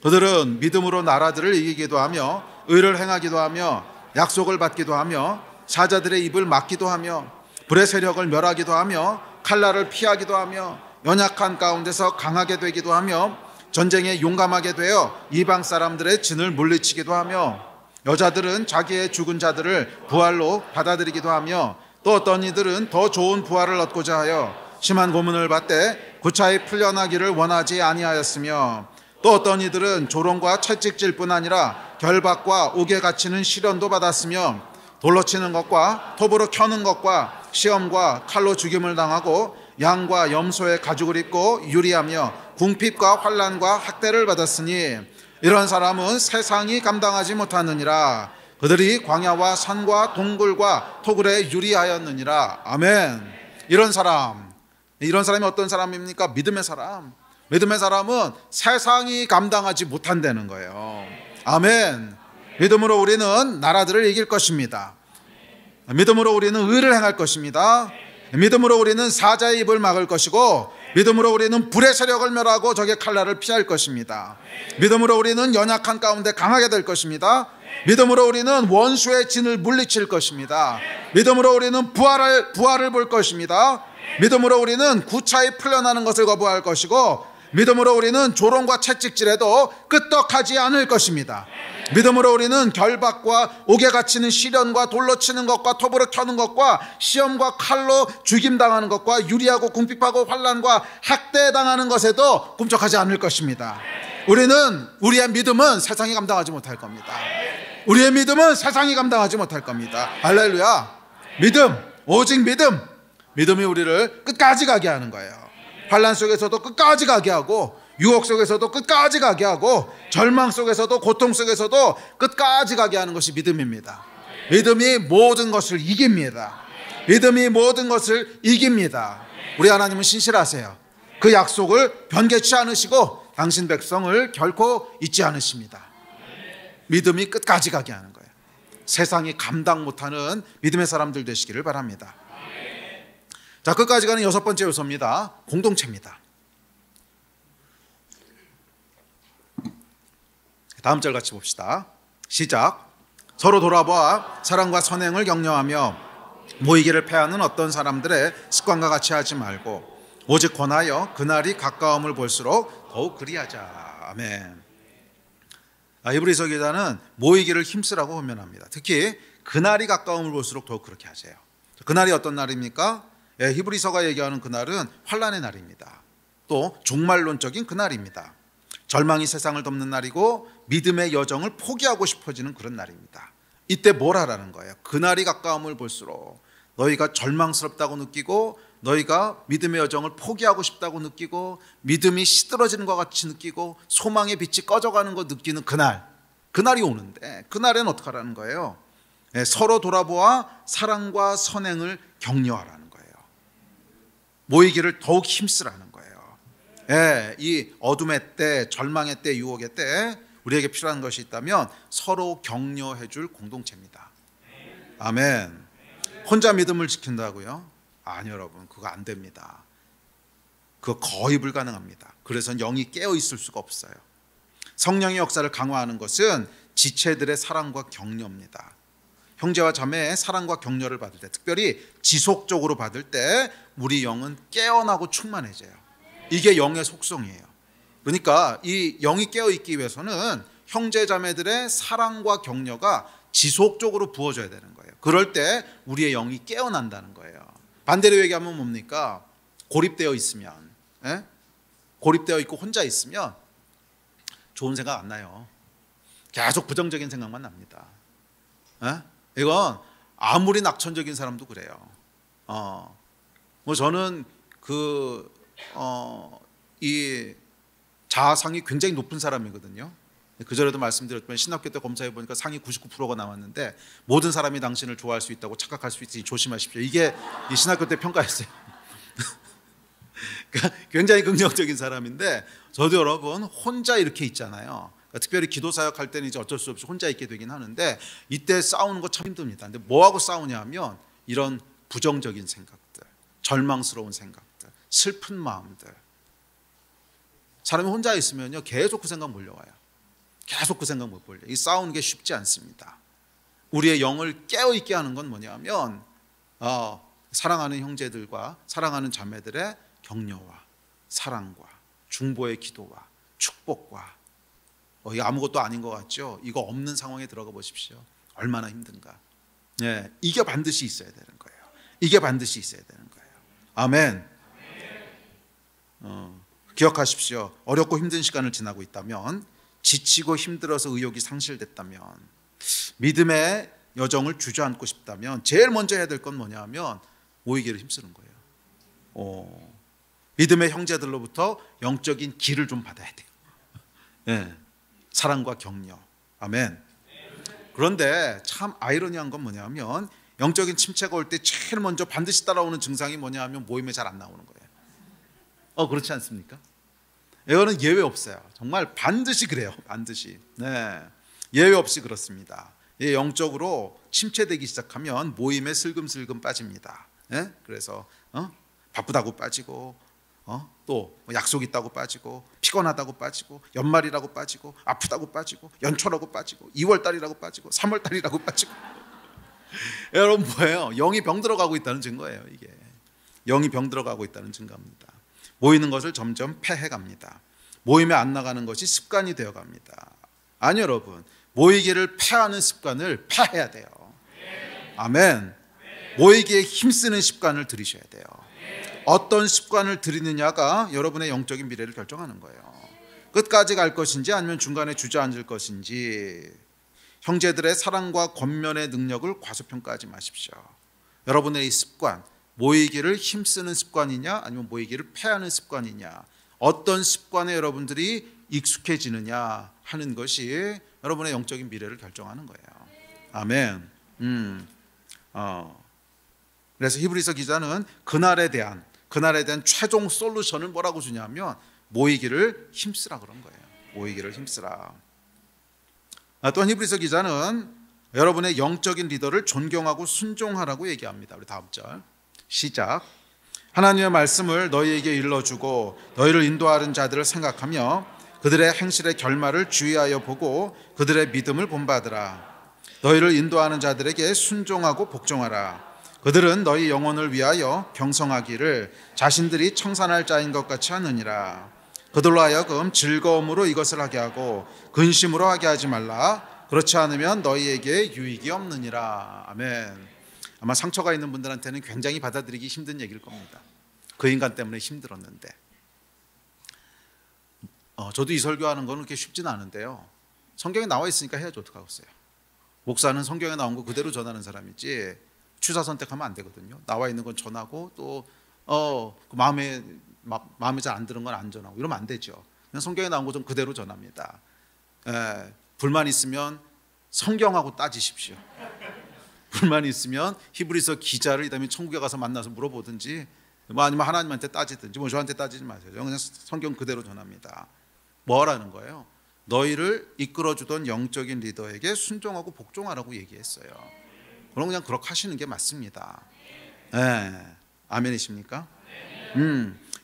그들은 믿음으로 나라들을 이기기도 하며 의를 행하기도 하며 약속을 받기도 하며 사자들의 입을 막기도 하며 불의 세력을 멸하기도 하며 칼날을 피하기도 하며 연약한 가운데서 강하게 되기도 하며 전쟁에 용감하게 되어 이방 사람들의 진을 물리치기도 하며 여자들은 자기의 죽은 자들을 부활로 받아들이기도 하며 또 어떤 이들은 더 좋은 부활을 얻고자 하여 심한 고문을 받되 구차히 풀려나기를 원하지 아니하였으며 또 어떤 이들은 조롱과 채찍질뿐 아니라 결박과 옥에 갇히는 시련도 받았으며 돌로 치는 것과 톱으로 켜는 것과 시험과 칼로 죽임을 당하고 양과 염소의 가죽을 입고 유리하며 궁핍과 환난과 학대를 받았으니 이런 사람은 세상이 감당하지 못하느니라. 그들이 광야와 산과 동굴과 토굴에 유리하였느니라. 아멘. 이런 사람이 어떤 사람입니까? 믿음의 사람. 믿음의 사람은 세상이 감당하지 못한다는 거예요. 아멘. 믿음으로 우리는 나라들을 이길 것입니다. 믿음으로 우리는 의를 행할 것입니다. 믿음으로 우리는 사자의 입을 막을 것이고 믿음으로 우리는 불의 세력을 멸하고 적의 칼날을 피할 것입니다. 믿음으로 우리는 연약한 가운데 강하게 될 것입니다. 믿음으로 우리는 원수의 진을 물리칠 것입니다. 믿음으로 우리는 부활을 볼 것입니다. 믿음으로 우리는 구차히 풀려나는 것을 거부할 것이고 믿음으로 우리는 조롱과 채찍질에도 끄떡하지 않을 것입니다. 믿음으로 우리는 결박과 옥에 갇히는 시련과 돌로 치는 것과 톱으로 켜는 것과 시험과 칼로 죽임당하는 것과 유리하고 궁핍하고 환난과 학대당하는 것에도 꿈쩍하지 않을 것입니다. 우리의 믿음은 세상이 감당하지 못할 겁니다. 우리의 믿음은 세상이 감당하지 못할 겁니다. 할렐루야. 믿음, 오직 믿음이 우리를 끝까지 가게 하는 거예요. 환난 속에서도 끝까지 가게 하고 유혹 속에서도 끝까지 가게 하고 절망 속에서도 고통 속에서도 끝까지 가게 하는 것이 믿음입니다. 믿음이 모든 것을 이깁니다. 믿음이 모든 것을 이깁니다. 우리 하나님은 신실하세요. 그 약속을 변개치 않으시고 당신 백성을 결코 잊지 않으십니다. 믿음이 끝까지 가게 하는 거예요. 세상이 감당 못하는 믿음의 사람들 되시기를 바랍니다. 자, 끝까지 가는 여섯 번째 요소입니다. 공동체입니다. 다음 절 같이 봅시다. 시작. 서로 돌아보아 사랑과 선행을 격려하며 모이기를 패하는 어떤 사람들의 습관과 같이 하지 말고 오직 권하여 그날이 가까움을 볼수록 더욱 그리하자. 아멘. 히브리서 기자는 모이기를 힘쓰라고 권면합니다. 특히 그날이 가까움을 볼수록 더욱 그렇게 하세요. 그날이 어떤 날입니까? 히브리서가 얘기하는 그날은 환난의 날입니다. 또 종말론적인 그날입니다. 절망이 세상을 덮는 날이고 믿음의 여정을 포기하고 싶어지는 그런 날입니다. 이때 뭘 하라는 거예요? 그날이 가까움을 볼수록 너희가 절망스럽다고 느끼고 너희가 믿음의 여정을 포기하고 싶다고 느끼고 믿음이 시들어지는 것 같이 느끼고 소망의 빛이 꺼져가는 거 느끼는 그날이 오는데 그날엔 어떻게 하라는 거예요? 서로 돌아보아 사랑과 선행을 격려하라는 거예요. 모이기를 더욱 힘쓰라는 거예요. 이 어둠의 때, 절망의 때, 유혹의 때 우리에게 필요한 것이 있다면 서로 격려해 줄 공동체입니다. 아멘. 혼자 믿음을 지킨다고요? 아니 여러분, 그거 안 됩니다. 그거 거의 불가능합니다. 그래서 영이 깨어 있을 수가 없어요. 성령의 역사를 강화하는 것은 지체들의 사랑과 격려입니다. 형제와 자매의 사랑과 격려를 받을 때, 특별히 지속적으로 받을 때 우리 영은 깨어나고 충만해져요. 이게 영의 속성이에요. 그러니까 이 영이 깨어 있기 위해서는 형제 자매들의 사랑과 격려가 지속적으로 부어져야 되는 거예요. 그럴 때 우리의 영이 깨어난다는 거예요. 반대로 얘기하면 뭡니까? 고립되어 있으면, 고립되어 있고 혼자 있으면 좋은 생각 안 나요. 계속 부정적인 생각만 납니다. 이건 아무리 낙천적인 사람도 그래요. 저는 이 자아상이 굉장히 높은 사람이거든요. 그전에도 말씀드렸지만 신학교 때 검사해 보니까 상이 99%가 나왔는데 모든 사람이 당신을 좋아할 수 있다고 착각할 수 있으니 조심하십시오. 이게 이 신학교 때 평가였어요. 그러니까 굉장히 긍정적인 사람인데 저도 여러분 혼자 이렇게 있잖아요. 그러니까 특별히 기도 사역할 때는 이제 어쩔 수 없이 혼자 있게 되긴 하는데 이때 싸우는 거 참 힘듭니다. 근데 뭐하고 싸우냐 하면 이런 부정적인 생각들, 절망스러운 생각들, 슬픈 마음들. 사람이 혼자 있으면요 계속 그 생각 몰려와요. 계속 그 생각 못 벌려. 이 싸우는 게 쉽지 않습니다. 우리의 영을 깨어있게 하는 건 뭐냐면 사랑하는 형제들과 사랑하는 자매들의 격려와 사랑과 중보의 기도와 축복과 이게 아무것도 아닌 것 같죠? 이거 없는 상황에 들어가 보십시오. 얼마나 힘든가. 이게 반드시 있어야 되는 거예요. 이게 반드시 있어야 되는 거예요. 아멘. 기억하십시오. 어렵고 힘든 시간을 지나고 있다면, 지치고 힘들어서 의욕이 상실됐다면, 믿음의 여정을 주저앉고 싶다면 제일 먼저 해야 될 건 뭐냐 하면 모이기를 힘쓰는 거예요. 믿음의 형제들로부터 영적인 기를 좀 받아야 돼요. 사랑과 격려. 아멘. 그런데 참 아이러니한 건 뭐냐 하면 영적인 침체가 올 때 제일 먼저 반드시 따라오는 증상이 뭐냐 하면 모임에 잘 안 나오는 거예요. 그렇지 않습니까? 이거는 예외 없어요. 정말 반드시 그래요. 반드시. 예외 없이 그렇습니다. 영적으로 침체되기 시작하면 모임에 슬금슬금 빠집니다. 그래서 바쁘다고 빠지고 또 약속 있다고 빠지고 피곤하다고 빠지고 연말이라고 빠지고 아프다고 빠지고 연초라고 빠지고 2월달이라고 빠지고 3월달이라고 빠지고 여러분 뭐예요? 영이 병들어가고 있다는 증거예요. 이게 영이 병들어가고 있다는 증거입니다. 모이는 것을 점점 패해갑니다. 모임에 안 나가는 것이 습관이 되어갑니다. 아니 여러분, 모이기를 패하는 습관을 패해야 돼요. 아멘. 모이기에 힘쓰는 습관을 들이셔야 돼요. 어떤 습관을 들이느냐가 여러분의 영적인 미래를 결정하는 거예요. 끝까지 갈 것인지 아니면 중간에 주저앉을 것인지. 형제들의 사랑과 권면의 능력을 과소평가하지 마십시오. 여러분의 이 습관, 모이기를 힘쓰는 습관이냐 아니면 모이기를 패하는 습관이냐, 어떤 습관에 여러분들이 익숙해지느냐 하는 것이 여러분의 영적인 미래를 결정하는 거예요. 아멘. 그래서 히브리서 기자는 그날에 대한 최종 솔루션을 뭐라고 주냐면 모이기를 힘쓰라 그런 거예요. 모이기를 힘쓰라. 또한 히브리서 기자는 여러분의 영적인 리더를 존경하고 순종하라고 얘기합니다. 우리 다음 절 시작. 하나님의 말씀을 너희에게 일러주고 너희를 인도하는 자들을 생각하며 그들의 행실의 결말을 주의하여 보고 그들의 믿음을 본받으라. 너희를 인도하는 자들에게 순종하고 복종하라. 그들은 너희 영혼을 위하여 경성하기를 자신들이 청산할 자인 것 같이 하느니라. 그들로 하여금 즐거움으로 이것을 하게 하고 근심으로 하게 하지 말라. 그렇지 않으면 너희에게 유익이 없느니라. 아멘. 아마 상처가 있는 분들한테는 굉장히 받아들이기 힘든 얘기일 겁니다. 그 인간 때문에 힘들었는데. 저도 이 설교하는 건 그렇게 쉽진 않은데요. 성경에 나와 있으니까 해야지 어떡하겠어요. 목사는 성경에 나온 거 그대로 전하는 사람이지 취사 선택하면 안 되거든요. 나와 있는 건 전하고 또 마음에 잘 안 드는 건 안 전하고 이러면 안 되죠. 그냥 성경에 나온 거 좀 그대로 전합니다. 불만 있으면 성경하고 따지십시오. 불만이 있으면 히브리서 기자를 그다음에 천국에 가서 만나서 물어보든지 아니면 하나님한테 따지든지 저한테 따지지 마세요. 그냥 성경 그대로 전합니다. 뭐라는 거예요? 너희를 이끌어주던 영적인 리더에게 순종하고 복종하라고 얘기했어요. 그럼 그냥 그렇게 하시는 게 맞습니다. 아멘이십니까?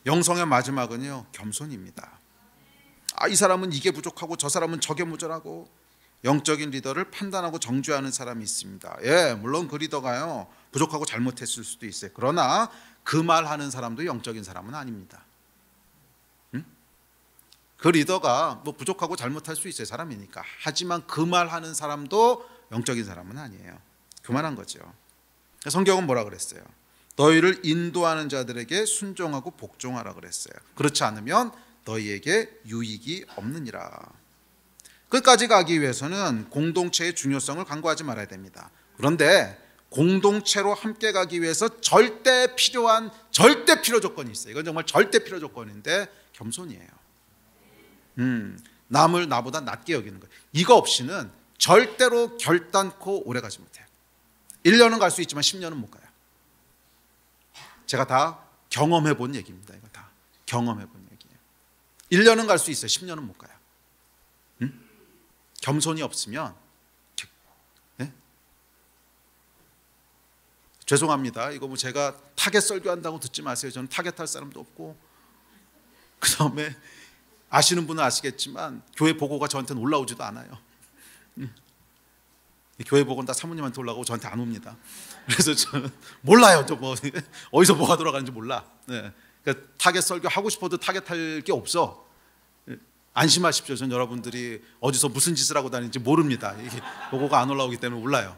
영성의 마지막은요, 겸손입니다. 이 사람은 이게 부족하고 저 사람은 저게 모자라고 영적인 리더를 판단하고 정죄하는 사람이 있습니다. 물론 그 리더가요 부족하고 잘못했을 수도 있어요. 그러나 그 말하는 사람도 영적인 사람은 아닙니다. 그 리더가 뭐 부족하고 잘못할 수 있어요. 사람이니까. 하지만 그 말하는 사람도 영적인 사람은 아니에요. 그만한 거죠. 성경은 뭐라 그랬어요? 너희를 인도하는 자들에게 순종하고 복종하라 그랬어요. 그렇지 않으면 너희에게 유익이 없느니라. 끝까지 가기 위해서는 공동체의 중요성을 간과하지 말아야 됩니다. 그런데 공동체로 함께 가기 위해서 절대 필요 조건이 있어요. 이건 정말 절대 필요 조건인데 겸손이에요. 남을 나보다 낮게 여기는 거예요. 이거 없이는 절대로 결단코 오래 가지 못해요. 1년은 갈 수 있지만 10년은 못 가요. 제가 다 경험해 본 얘기입니다. 이거 다 경험해 본 얘기예요. 1년은 갈 수 있어요. 10년은 못 가요. 겸손이 없으면 죄송합니다. 이거 뭐 제가 타겟 설교한다고 듣지 마세요. 저는 타겟할 사람도 없고 그 다음에 아시는 분은 아시겠지만 교회 보고가 저한테는 올라오지도 않아요. 교회 보고는 다 사모님한테 올라가고 저한테 안 옵니다. 그래서 저는 몰라요. 저 뭐 어디서 뭐가 돌아가는지 몰라. 그러니까 타겟 설교 하고 싶어도 타겟할 게 없어. 안심하십시오. 전 여러분들이 어디서 무슨 짓을 하고 다니는지 모릅니다. 이게 보고가 안 올라오기 때문에 몰라요.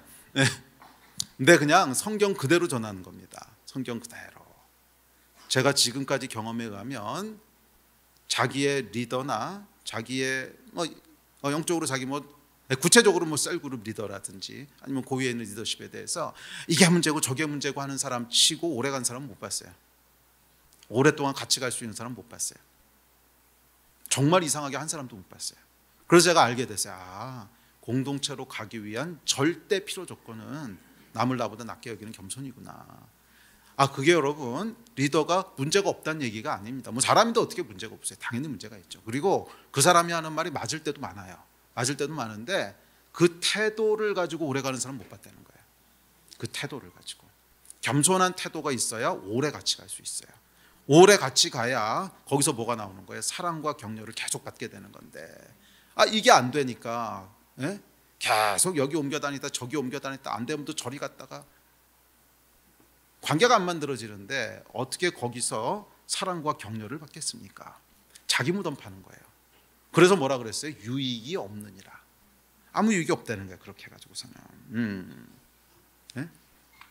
근데 그냥 성경 그대로 전하는 겁니다. 성경 그대로. 제가 지금까지 경험에 의하면 자기의 리더나 자기의 영적으로 자기 구체적으로 셀그룹 리더라든지 아니면 고위에 있는 리더십에 대해서 이게 문제고 저게 문제고 하는 사람 치고 오래 간 사람은 못 봤어요. 오랫동안 같이 갈 수 있는 사람은 못 봤어요. 정말 이상하게 한 사람도 못 봤어요. 그래서 제가 알게 됐어요. 공동체로 가기 위한 절대 필요 조건은 남을 나보다 낮게 여기는 겸손이구나. 그게 여러분 리더가 문제가 없다는 얘기가 아닙니다. 뭐 사람인데 어떻게 문제가 없어요? 당연히 문제가 있죠. 그리고 그 사람이 하는 말이 맞을 때도 많아요. 맞을 때도 많은데 그 태도를 가지고 오래가는 사람은 못 봤다는 거예요. 그 태도를 가지고 겸손한 태도가 있어야 오래 같이 갈 수 있어요. 오래 같이 가야 거기서 뭐가 나오는 거예요? 사랑과 격려를 계속 받게 되는 건데 이게 안 되니까 계속 여기 옮겨 다니다 저기 옮겨 다니다 안 되면 또 저리 갔다가 관계가 안 만들어지는데 어떻게 거기서 사랑과 격려를 받겠습니까? 자기 무덤 파는 거예요. 그래서 뭐라 그랬어요? 유익이 없느니라. 아무 유익이 없다는 거예요. 그렇게 해가지고서는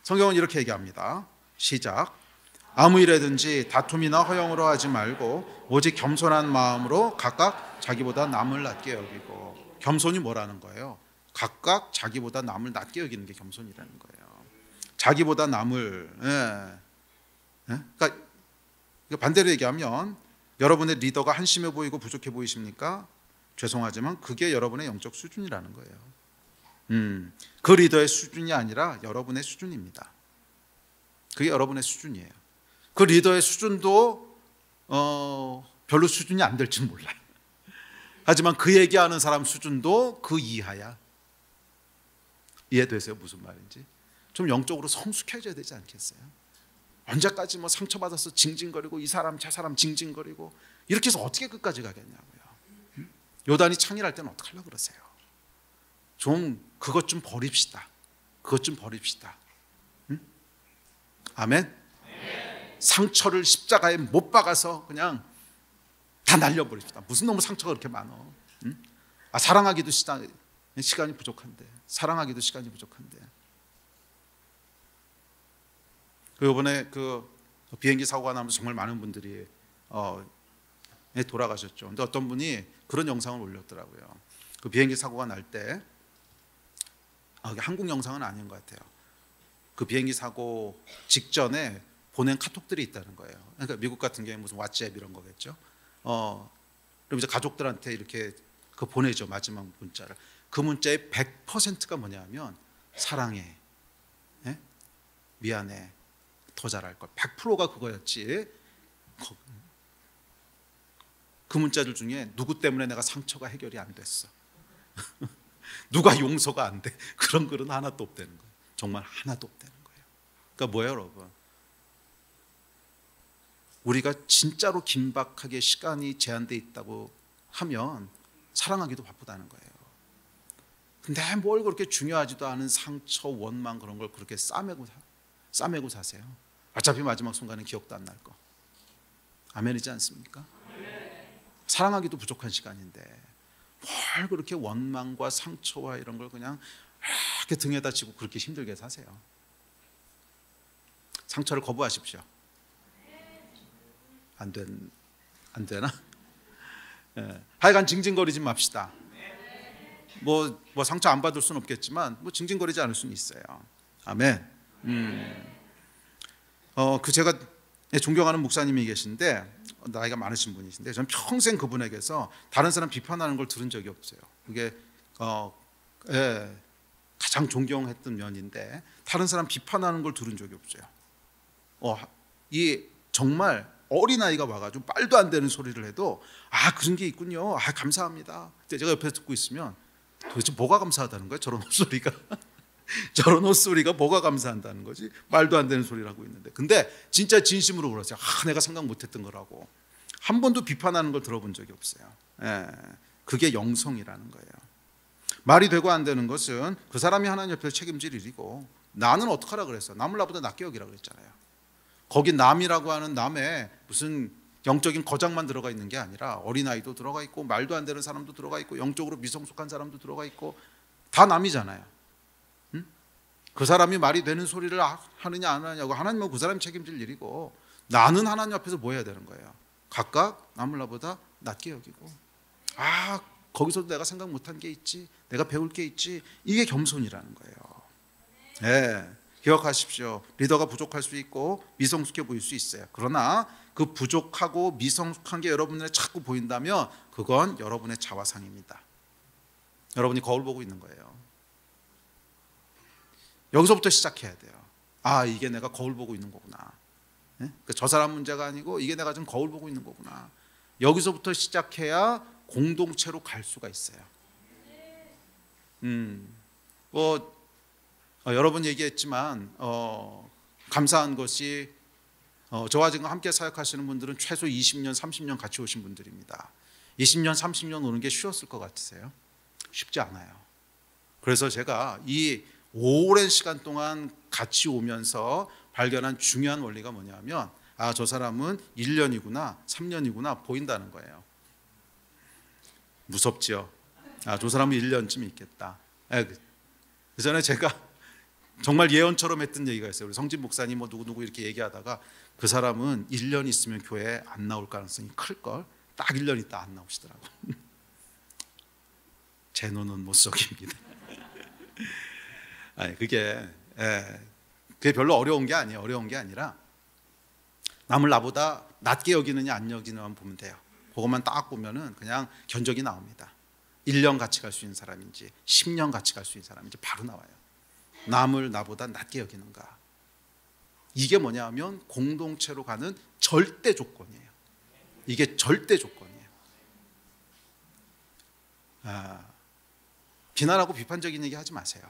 성경은 이렇게 얘기합니다. 시작. 아무 일에든지 다툼이나 허영으로 하지 말고 오직 겸손한 마음으로 각각 자기보다 남을 낮게 여기고. 겸손이 뭐라는 거예요? 각각 자기보다 남을 낮게 여기는 게 겸손이라는 거예요. 자기보다 남을 그러니까 반대로 얘기하면 여러분의 리더가 한심해 보이고 부족해 보이십니까? 죄송하지만 그게 여러분의 영적 수준이라는 거예요. 그 리더의 수준이 아니라 여러분의 수준입니다. 그게 여러분의 수준이에요. 그 리더의 수준도 별로 수준이 안 될지 몰라요. 하지만 그 얘기하는 사람 수준도 그 이하야. 이해되세요? 무슨 말인지? 좀 영적으로 성숙해져야 되지 않겠어요? 언제까지 상처받아서 징징거리고 이 사람 저 사람 징징거리고 이렇게 해서 어떻게 끝까지 가겠냐고요. 요단이 창일할 때는 어떻게 하려고 그러세요? 좀 그것 좀 버립시다. 그것 좀 버립시다. 아멘. 상처를 십자가에 못 박아서 그냥 다 날려버립시다. 무슨 너무 상처가 그렇게 많어. 응? 사랑하기도 시간이 부족한데, 사랑하기도 시간이 부족한데. 이번에 그 비행기 사고가 나면서 정말 많은 분들이 돌아가셨죠. 근데 어떤 분이 그런 영상을 올렸더라고요. 그 비행기 사고가 날 때, 한국 영상은 아닌 것 같아요. 그 비행기 사고 직전에 보낸 카톡들이 있다는 거예요. 그러니까 미국 같은 경우에 무슨 왓츠앱 이런 거겠죠. 그럼 이제 가족들한테 이렇게 그 보내죠, 마지막 문자를. 그 문자의 100%가 뭐냐면 사랑해, 미안해, 더 잘할 걸. 100%가 그거였지. 그 문자들 중에 누구 때문에 내가 상처가 해결이 안 됐어, 누가 용서가 안 돼, 그런 글은 하나도 없다는 거예요. 정말 하나도 없다는 거예요. 그러니까 뭐예요, 여러분? 우리가 진짜로 긴박하게 시간이 제한되어 있다고 하면 사랑하기도 바쁘다는 거예요. 근데 뭘 그렇게 중요하지도 않은 상처, 원망 그런 걸 그렇게 싸매고 사세요? 어차피 마지막 순간은 기억도 안 날 거. 아멘이지 않습니까? 사랑하기도 부족한 시간인데 뭘 그렇게 원망과 상처와 이런 걸 그냥 이렇게 등에다 지고 그렇게 힘들게 사세요? 상처를 거부하십시오. 안 되나? 하여간 징징거리지 맙시다. 뭐 상처 안 받을 수는 없겠지만 뭐 징징거리지 않을 수는 있어요. 아멘. 제가 존경하는 목사님이 계신데, 나이가 많으신 분이신데, 저는 평생 그분에게서 다른 사람 비판하는 걸 들은 적이 없어요. 그게 가장 존경했던 면인데 다른 사람 비판하는 걸 들은 적이 없어요. 이 정말 어린아이가 와가지고 말도 안 되는 소리를 해도 그런 게 있군요, 감사합니다. 그때 제가 옆에서 듣고 있으면 도대체 뭐가 감사하다는 거야, 저런 헛소리가. 저런 헛소리가 뭐가 감사한다는 거지, 말도 안 되는 소리를 하고 있는데. 근데 진짜 진심으로 그러세요. 내가 생각 못했던 거라고. 한 번도 비판하는 걸 들어본 적이 없어요. 그게 영성이라는 거예요. 말이 되고 안 되는 것은 그 사람이 하나님 옆에서 책임질 일이고, 나는 어떡하라 그랬어? 남을 나보다 낫게 여기라 그랬잖아요. 거기 남이라고 하는 남에 무슨 영적인 거장만 들어가 있는 게 아니라 어린아이도 들어가 있고, 말도 안 되는 사람도 들어가 있고, 영적으로 미성숙한 사람도 들어가 있고, 다 남이잖아요. 그 사람이 말이 되는 소리를 하느냐 안 하느냐고 하나님은 그 사람이 책임질 일이고, 나는 하나님 앞에서 뭐 해야 되는 거예요? 각각 남을 나보다 낫게 여기고, 거기서도 내가 생각 못한 게 있지, 내가 배울 게 있지. 이게 겸손이라는 거예요. 기억하십시오. 리더가 부족할 수 있고 미성숙해 보일 수 있어요. 그러나 그 부족하고 미성숙한 게 여러분에 자꾸 보인다면 그건 여러분의 자화상입니다. 여러분이 거울 보고 있는 거예요. 여기서부터 시작해야 돼요. 이게 내가 거울 보고 있는 거구나. 저 사람 문제가 아니고 이게 내가 지금 거울 보고 있는 거구나. 여기서부터 시작해야 공동체로 갈 수가 있어요. 여러분 얘기했지만 감사한 것이 저와 지금 함께 사역하시는 분들은 최소 20년, 30년 같이 오신 분들입니다. 20년, 30년 오는 게 쉬웠을 것 같으세요? 쉽지 않아요. 그래서 제가 이 오랜 시간 동안 같이 오면서 발견한 중요한 원리가 뭐냐면, 저 사람은 1년이구나 3년이구나 보인다는 거예요. 무섭죠? 저 사람은 1년쯤 있겠다. 그 전에 제가 정말 예언처럼 했던 얘기가 있어요. 우리 성진 목사님 누구 이렇게 얘기하다가, 그 사람은 1년 있으면 교회에 안 나올 가능성이 클걸. 딱 1년 있다 안 나오시더라고. 제 눈은 못 속입니다. 그게 별로 어려운 게 아니에요. 어려운 게 아니라 남을 나보다 낮게 여기느냐 안 여기느냐만 보면 돼요. 그것만 딱 보면은 그냥 견적이 나옵니다. 1년 같이 갈 수 있는 사람인지 10년 같이 갈 수 있는 사람인지 바로 나와요. 남을 나보다 낮게 여기는가. 이게 뭐냐면 공동체로 가는 절대 조건이에요. 이게 절대 조건이에요. 비난하고 비판적인 얘기 하지 마세요.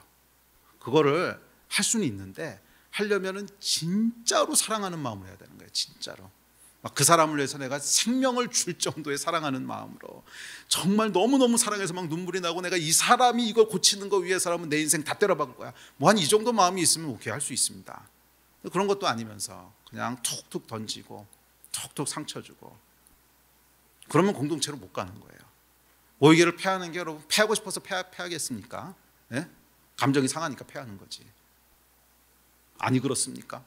그거를 할 수는 있는데 하려면은 진짜로 사랑하는 마음으로 해야 되는 거예요. 진짜로. 그 사람을 위해서 내가 생명을 줄 정도의 사랑하는 마음으로, 정말 너무너무 사랑해서 막 눈물이 나고, 내가 이 사람이 이걸 고치는 거 위해서라면 내 인생 다 때려박을 거야. 한 이 정도 마음이 있으면 오케이 할 수 있습니다. 그런 것도 아니면서 그냥 툭툭 던지고 툭툭 상처 주고, 그러면 공동체로 못 가는 거예요. 오해를 패하는 게, 여러분, 패하고 싶어서 패하겠습니까? 예? 감정이 상하니까 패하는 거지. 아니 그렇습니까?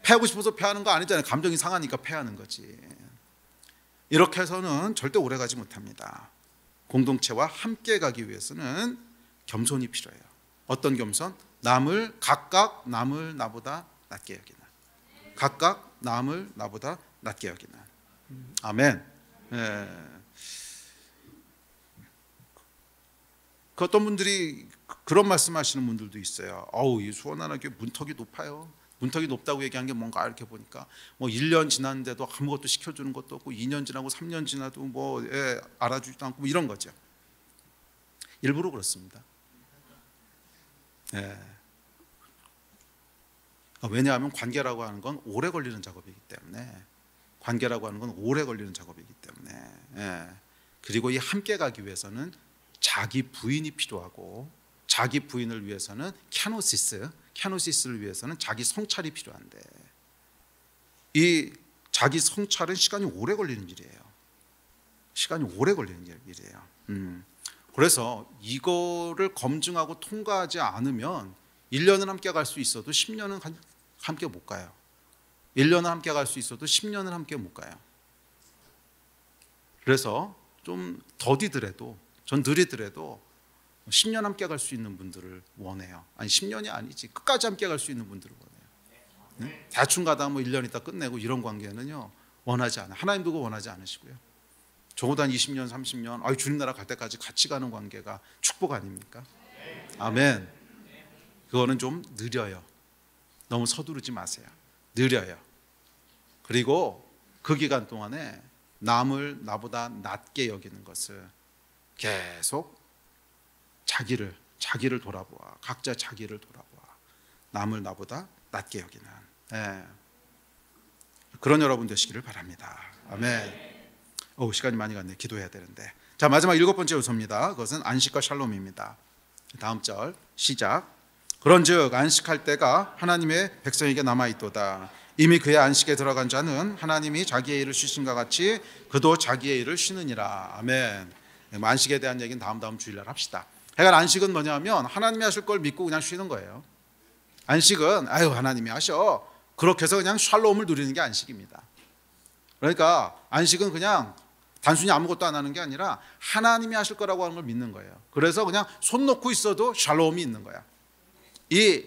패하고 싶어서 패하는 거 아니잖아요. 감정이 상하니까 패하는 거지. 이렇게 해서는 절대 오래 가지 못합니다. 공동체와 함께 가기 위해서는 겸손이 필요해요. 어떤 겸손? 각각 남을 나보다 낮게 여기는, 각각 남을 나보다 낮게 여기는. 아멘. 예. 그 어떤 분들이 그런 말씀하시는 분들도 있어요. 이 수원하나교회 문턱이 높아요. 문턱이 높다고 얘기한 게 뭔가 이렇게 보니까 1년 지났는데도 아무것도 시켜주는 것도 없고, 2년 지나고 3년 지나도 알아주지도 않고 이런 거죠. 일부러 그렇습니다. 예. 왜냐하면 관계라고 하는 건 오래 걸리는 작업이기 때문에, 예. 그리고 이 함께 가기 위해서는 자기 부인이 필요하고, 자기 부인을 위해서는 캐노시스를 위해서는 자기 성찰이 필요한데, 이 자기 성찰은 시간이 오래 걸리는 일이에요. 그래서 이거를 검증하고 통과하지 않으면 1년은 함께 갈 수 있어도 10년은 함께 못 가요. 1년은 함께 갈 수 있어도 10년은 함께 못 가요. 그래서 좀 더디더라도, 전 느리더라도 10년 함께 갈 수 있는 분들을 원해요. 아니 10년이 아니지, 끝까지 함께 갈 수 있는 분들을 원해요. 네? 대충 가다가 1년 있다 끝내고 이런 관계는요 원하지 않아요. 하나님도 그거 원하지 않으시고요. 적어도 한 20년 30년 주님 나라 갈 때까지 같이 가는 관계가 축복 아닙니까? 아멘. 그거는 좀 느려요. 너무 서두르지 마세요. 느려요. 그리고 그 기간 동안에 남을 나보다 낮게 여기는 것을 계속 자기를 돌아보아, 각자 자기를 돌아보아, 남을 나보다 낮게 여기는, 그런 여러분 되시기를 바랍니다. 아멘. 시간이 많이 갔네. 기도해야 되는데. 자, 마지막 7번째 요소입니다. 그것은 안식과 샬롬입니다. 다음 절 시작. 그런즉 안식할 때가 하나님의 백성에게 남아있도다. 이미 그의 안식에 들어간 자는 하나님이 자기의 일을 쉬신과 같이 그도 자기의 일을 쉬느니라. 아멘. 안식에 대한 얘기는 다음 주일날 합시다. 그러니까 안식은 뭐냐면 하나님이 하실 걸 믿고 그냥 쉬는 거예요. 안식은 하나님이 하셔, 그렇게 해서 그냥 샬롬을 누리는 게 안식입니다. 그러니까 안식은 그냥 단순히 아무것도 안 하는 게 아니라 하나님이 하실 거라고 하는 걸 믿는 거예요. 그래서 그냥 손 놓고 있어도 샬롬이 있는 거야. 이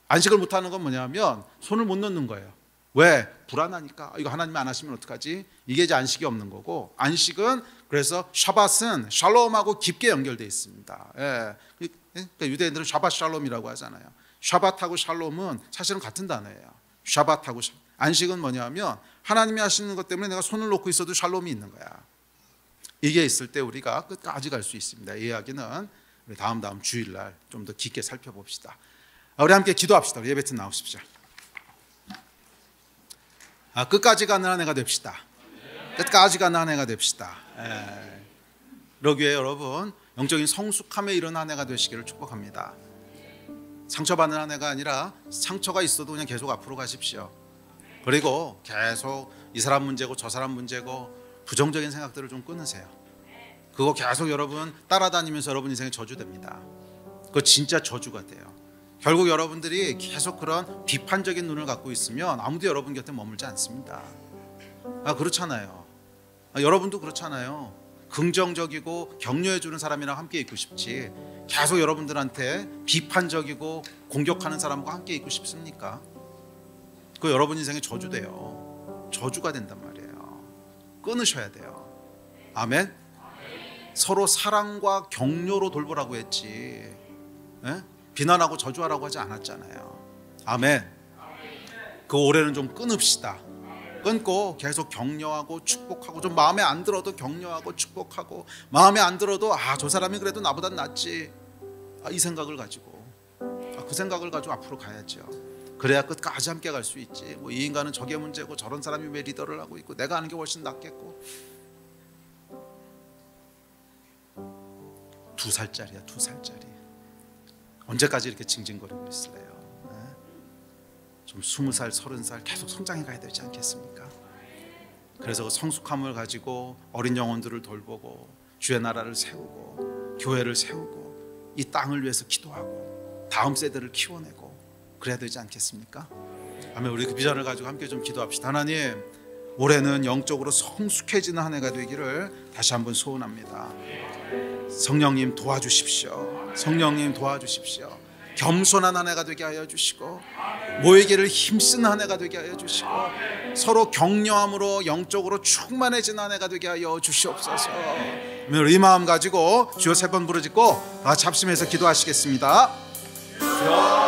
안식을 못하는 건 뭐냐면 손을 못 놓는 거예요. 왜? 불안하니까. 이거 하나님이 안 하시면 어떡하지? 이게 이제 안식이 없는 거고, 안식은 그래서 샤밧은 샬롬하고 깊게 연결되어 있습니다. 그러니까 유대인들은 샤밧 샬롬이라고 하잖아요. 샤밧하고 샬롬은 사실은 같은 단어예요. 샤밧하고 안식은 뭐냐면 하나님이 하시는 것 때문에 내가 손을 놓고 있어도 샬롬이 있는 거야. 이게 있을 때 우리가 끝까지 갈 수 있습니다. 이 이야기는 우리 다음 주일날 좀 더 깊게 살펴봅시다. 우리 함께 기도합시다. 우리 예배팀 나오십시오. 끝까지 가는 한 해가 됩시다. 끝까지 가는 한 해가 됩시다. 그러기 위해 여러분 영적인 성숙함에 이른 한 해가 되시기를 축복합니다. 상처받는 한 해가 아니라 상처가 있어도 그냥 계속 앞으로 가십시오. 그리고 계속 이 사람 문제고 저 사람 문제고 부정적인 생각들을 좀 끊으세요. 그거 계속 여러분 따라다니면서 여러분 인생에 저주됩니다. 그거 진짜 저주가 돼요. 결국 여러분들이 계속 그런 비판적인 눈을 갖고 있으면 아무도 여러분 곁에 머물지 않습니다. 그렇잖아요. 여러분도 그렇잖아요. 긍정적이고 격려해주는 사람이랑 함께 있고 싶지, 계속 여러분들한테 비판적이고 공격하는 사람과 함께 있고 싶습니까? 그거 여러분 인생에 저주돼요. 저주가 된단 말이에요. 끊으셔야 돼요. 아멘. 서로 사랑과 격려로 돌보라고 했지, 비난하고 저주하라고 하지 않았잖아요. 아멘. 그 올해는 좀 끊읍시다. 끊고 계속 격려하고 축복하고, 좀 마음에 안 들어도 격려하고 축복하고, 마음에 안 들어도 저 사람이 그래도 나보단 낫지, 이 생각을 가지고, 그 생각을 가지고 앞으로 가야죠. 그래야 끝까지 함께 갈 수 있지. 이 인간은 저게 문제고 저런 사람이 왜 리더를 하고 있고 내가 하는 게 훨씬 낫겠고. 2살짜리야 2살짜리. 언제까지 이렇게 징징거리고 있을래요? 좀 20살, 30살 계속 성장해 가야 되지 않겠습니까? 그래서 그 성숙함을 가지고 어린 영혼들을 돌보고 주의 나라를 세우고 교회를 세우고 이 땅을 위해서 기도하고 다음 세대를 키워내고 그래야 되지 않겠습니까? 아멘. 우리 그 비전을 가지고 함께 좀 기도합시다. 하나님, 올해는 영적으로 성숙해지는 한 해가 되기를 다시 한번 소원합니다. 성령님 도와주십시오. 성령님 도와주십시오. 겸손한 한 해가 되게 하여 주시고 모이기를 힘쓰는 한 해가 되게 하여 주시고 서로 격려함으로 영적으로 충만해진 한 해가 되게 하여 주시옵소서. 이 마음 가지고 주여 3번 부르짖고 다 잡심해서 기도하시겠습니다. 주여